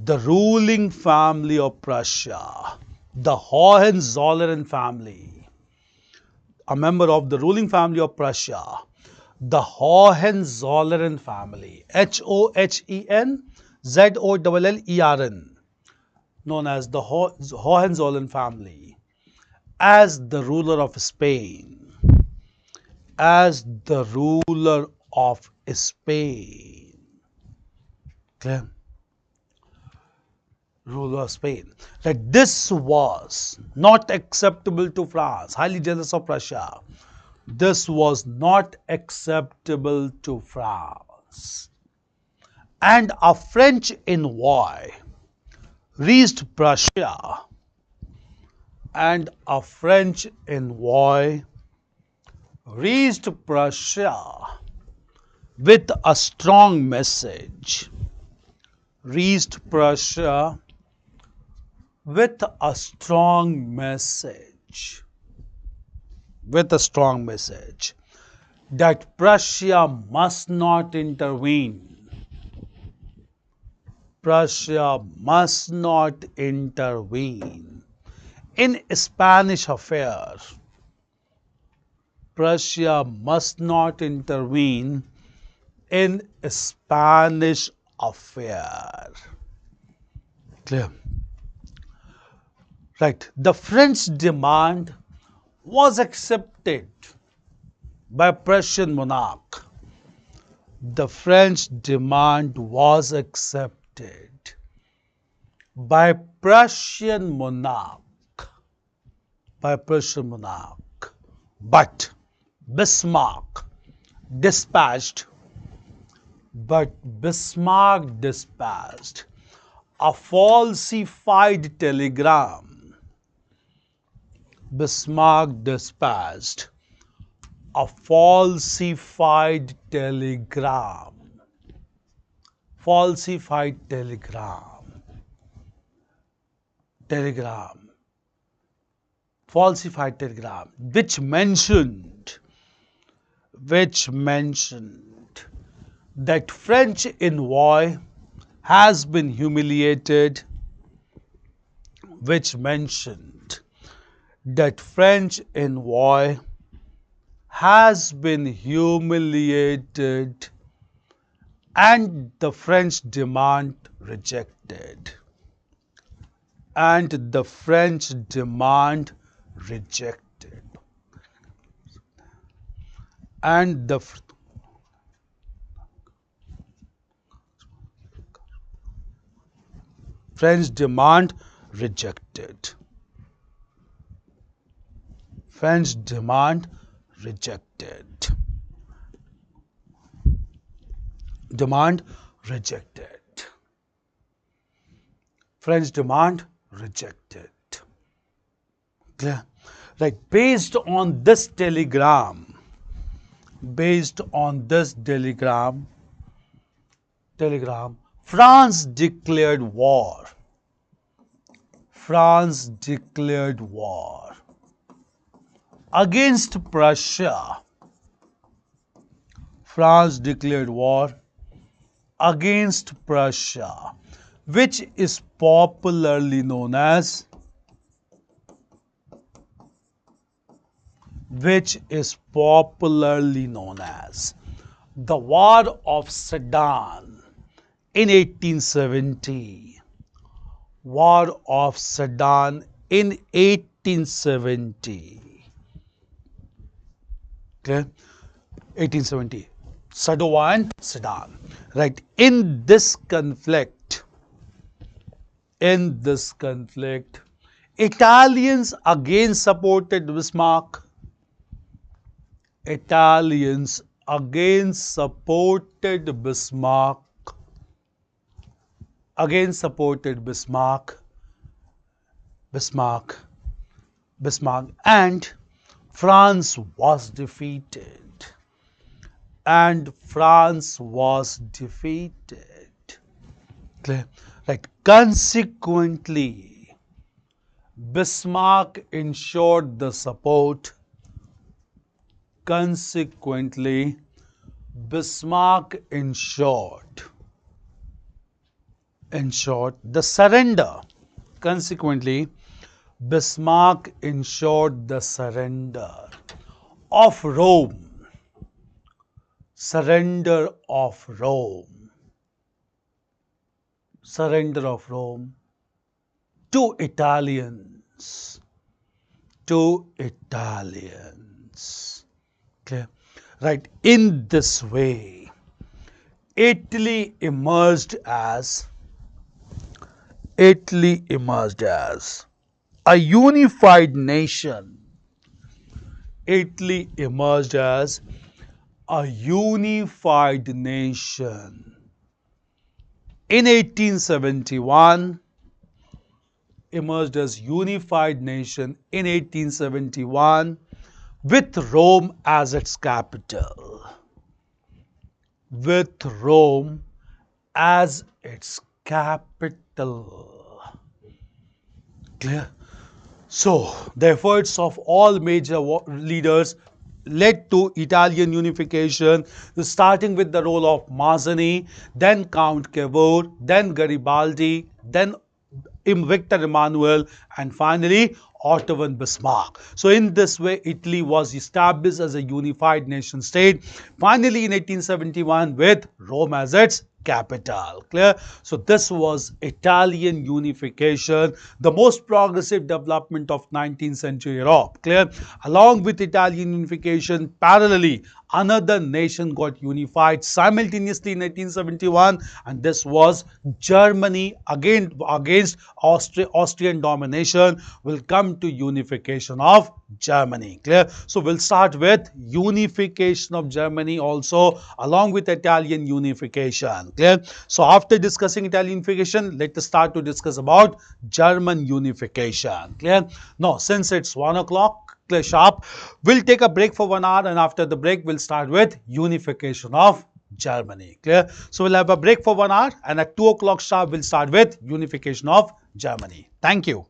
the ruling family of Prussia. The Hohenzollern family. A member of the ruling family of Prussia. The Hohenzollern family. Hohenzollern. Known as the Hohenzollern family. As the ruler of Spain. As the ruler of Spain. Clear? Ruler of Spain. That this was not acceptable to France. Highly jealous of Prussia. This was not acceptable to France. And a French envoy reached Prussia. And a French envoy reached Prussia with a strong message. Reached Prussia with a strong message, with a strong message that Prussia must not intervene. Prussia must not intervene in Spanish affairs. Prussia must not intervene in Spanish affair. Clear? Right. The French demand was accepted by Prussian monarch. The French demand was accepted by Prussian monarch. By Prussian monarch. But Bismarck dispatched a falsified telegram. Bismarck dispatched a falsified telegram. Falsified telegram. Telegram. Falsified telegram, which mentioned that French envoy has been humiliated, which mentioned that French envoy has been humiliated and the French demand rejected. And the French demand rejected. And the French demand rejected. French demand rejected. Demand rejected. French demand rejected. Clear? Right. Based on this telegram, France declared war. France declared war against Prussia. France declared war against Prussia, which is popularly known as the War of Sedan in 1870. War of Sedan in 1870. Okay? 1870. Sadowa and Sedan. Right. In this conflict, Italians again supported Bismarck. Italians again supported Bismarck. And France was defeated. Clear? Right. Consequently, Bismarck ensured the support. Ensured the surrender. Consequently, Bismarck ensured the surrender of Rome. Surrender of Rome to Italians. Okay. Right. In this way, Italy emerged as a unified nation. Italy emerged as a unified nation. In 1871, emerged as unified nation in 1871 with Rome as its capital. With Rome as its capital. Clear? So, the efforts of all major leaders led to Italian unification, starting with the role of Mazzini, then Count Cavour, then Garibaldi, then Victor Emmanuel, and finally Otto von Bismarck. So in this way, Italy was established as a unified nation state, finally in 1871 with Rome as its capital. Clear? So this was Italian unification, the most progressive development of 19th century Europe. Clear? Along with Italian unification, parallelly, another nation got unified simultaneously in 1871, and this was Germany. Again, against Austrian domination, will come to unification of Germany. Clear? So we'll start with unification of Germany also, along with Italian unification. Clear? So after discussing Italian unification, let us start to discuss about German unification. Clear? Now, since it's 1 o'clock sharp, we'll take a break for 1 hour, and after the break, we'll start with unification of Germany. Clear? So we'll have a break for 1 hour, and at 2 o'clock sharp, we'll start with unification of Germany. Thank you.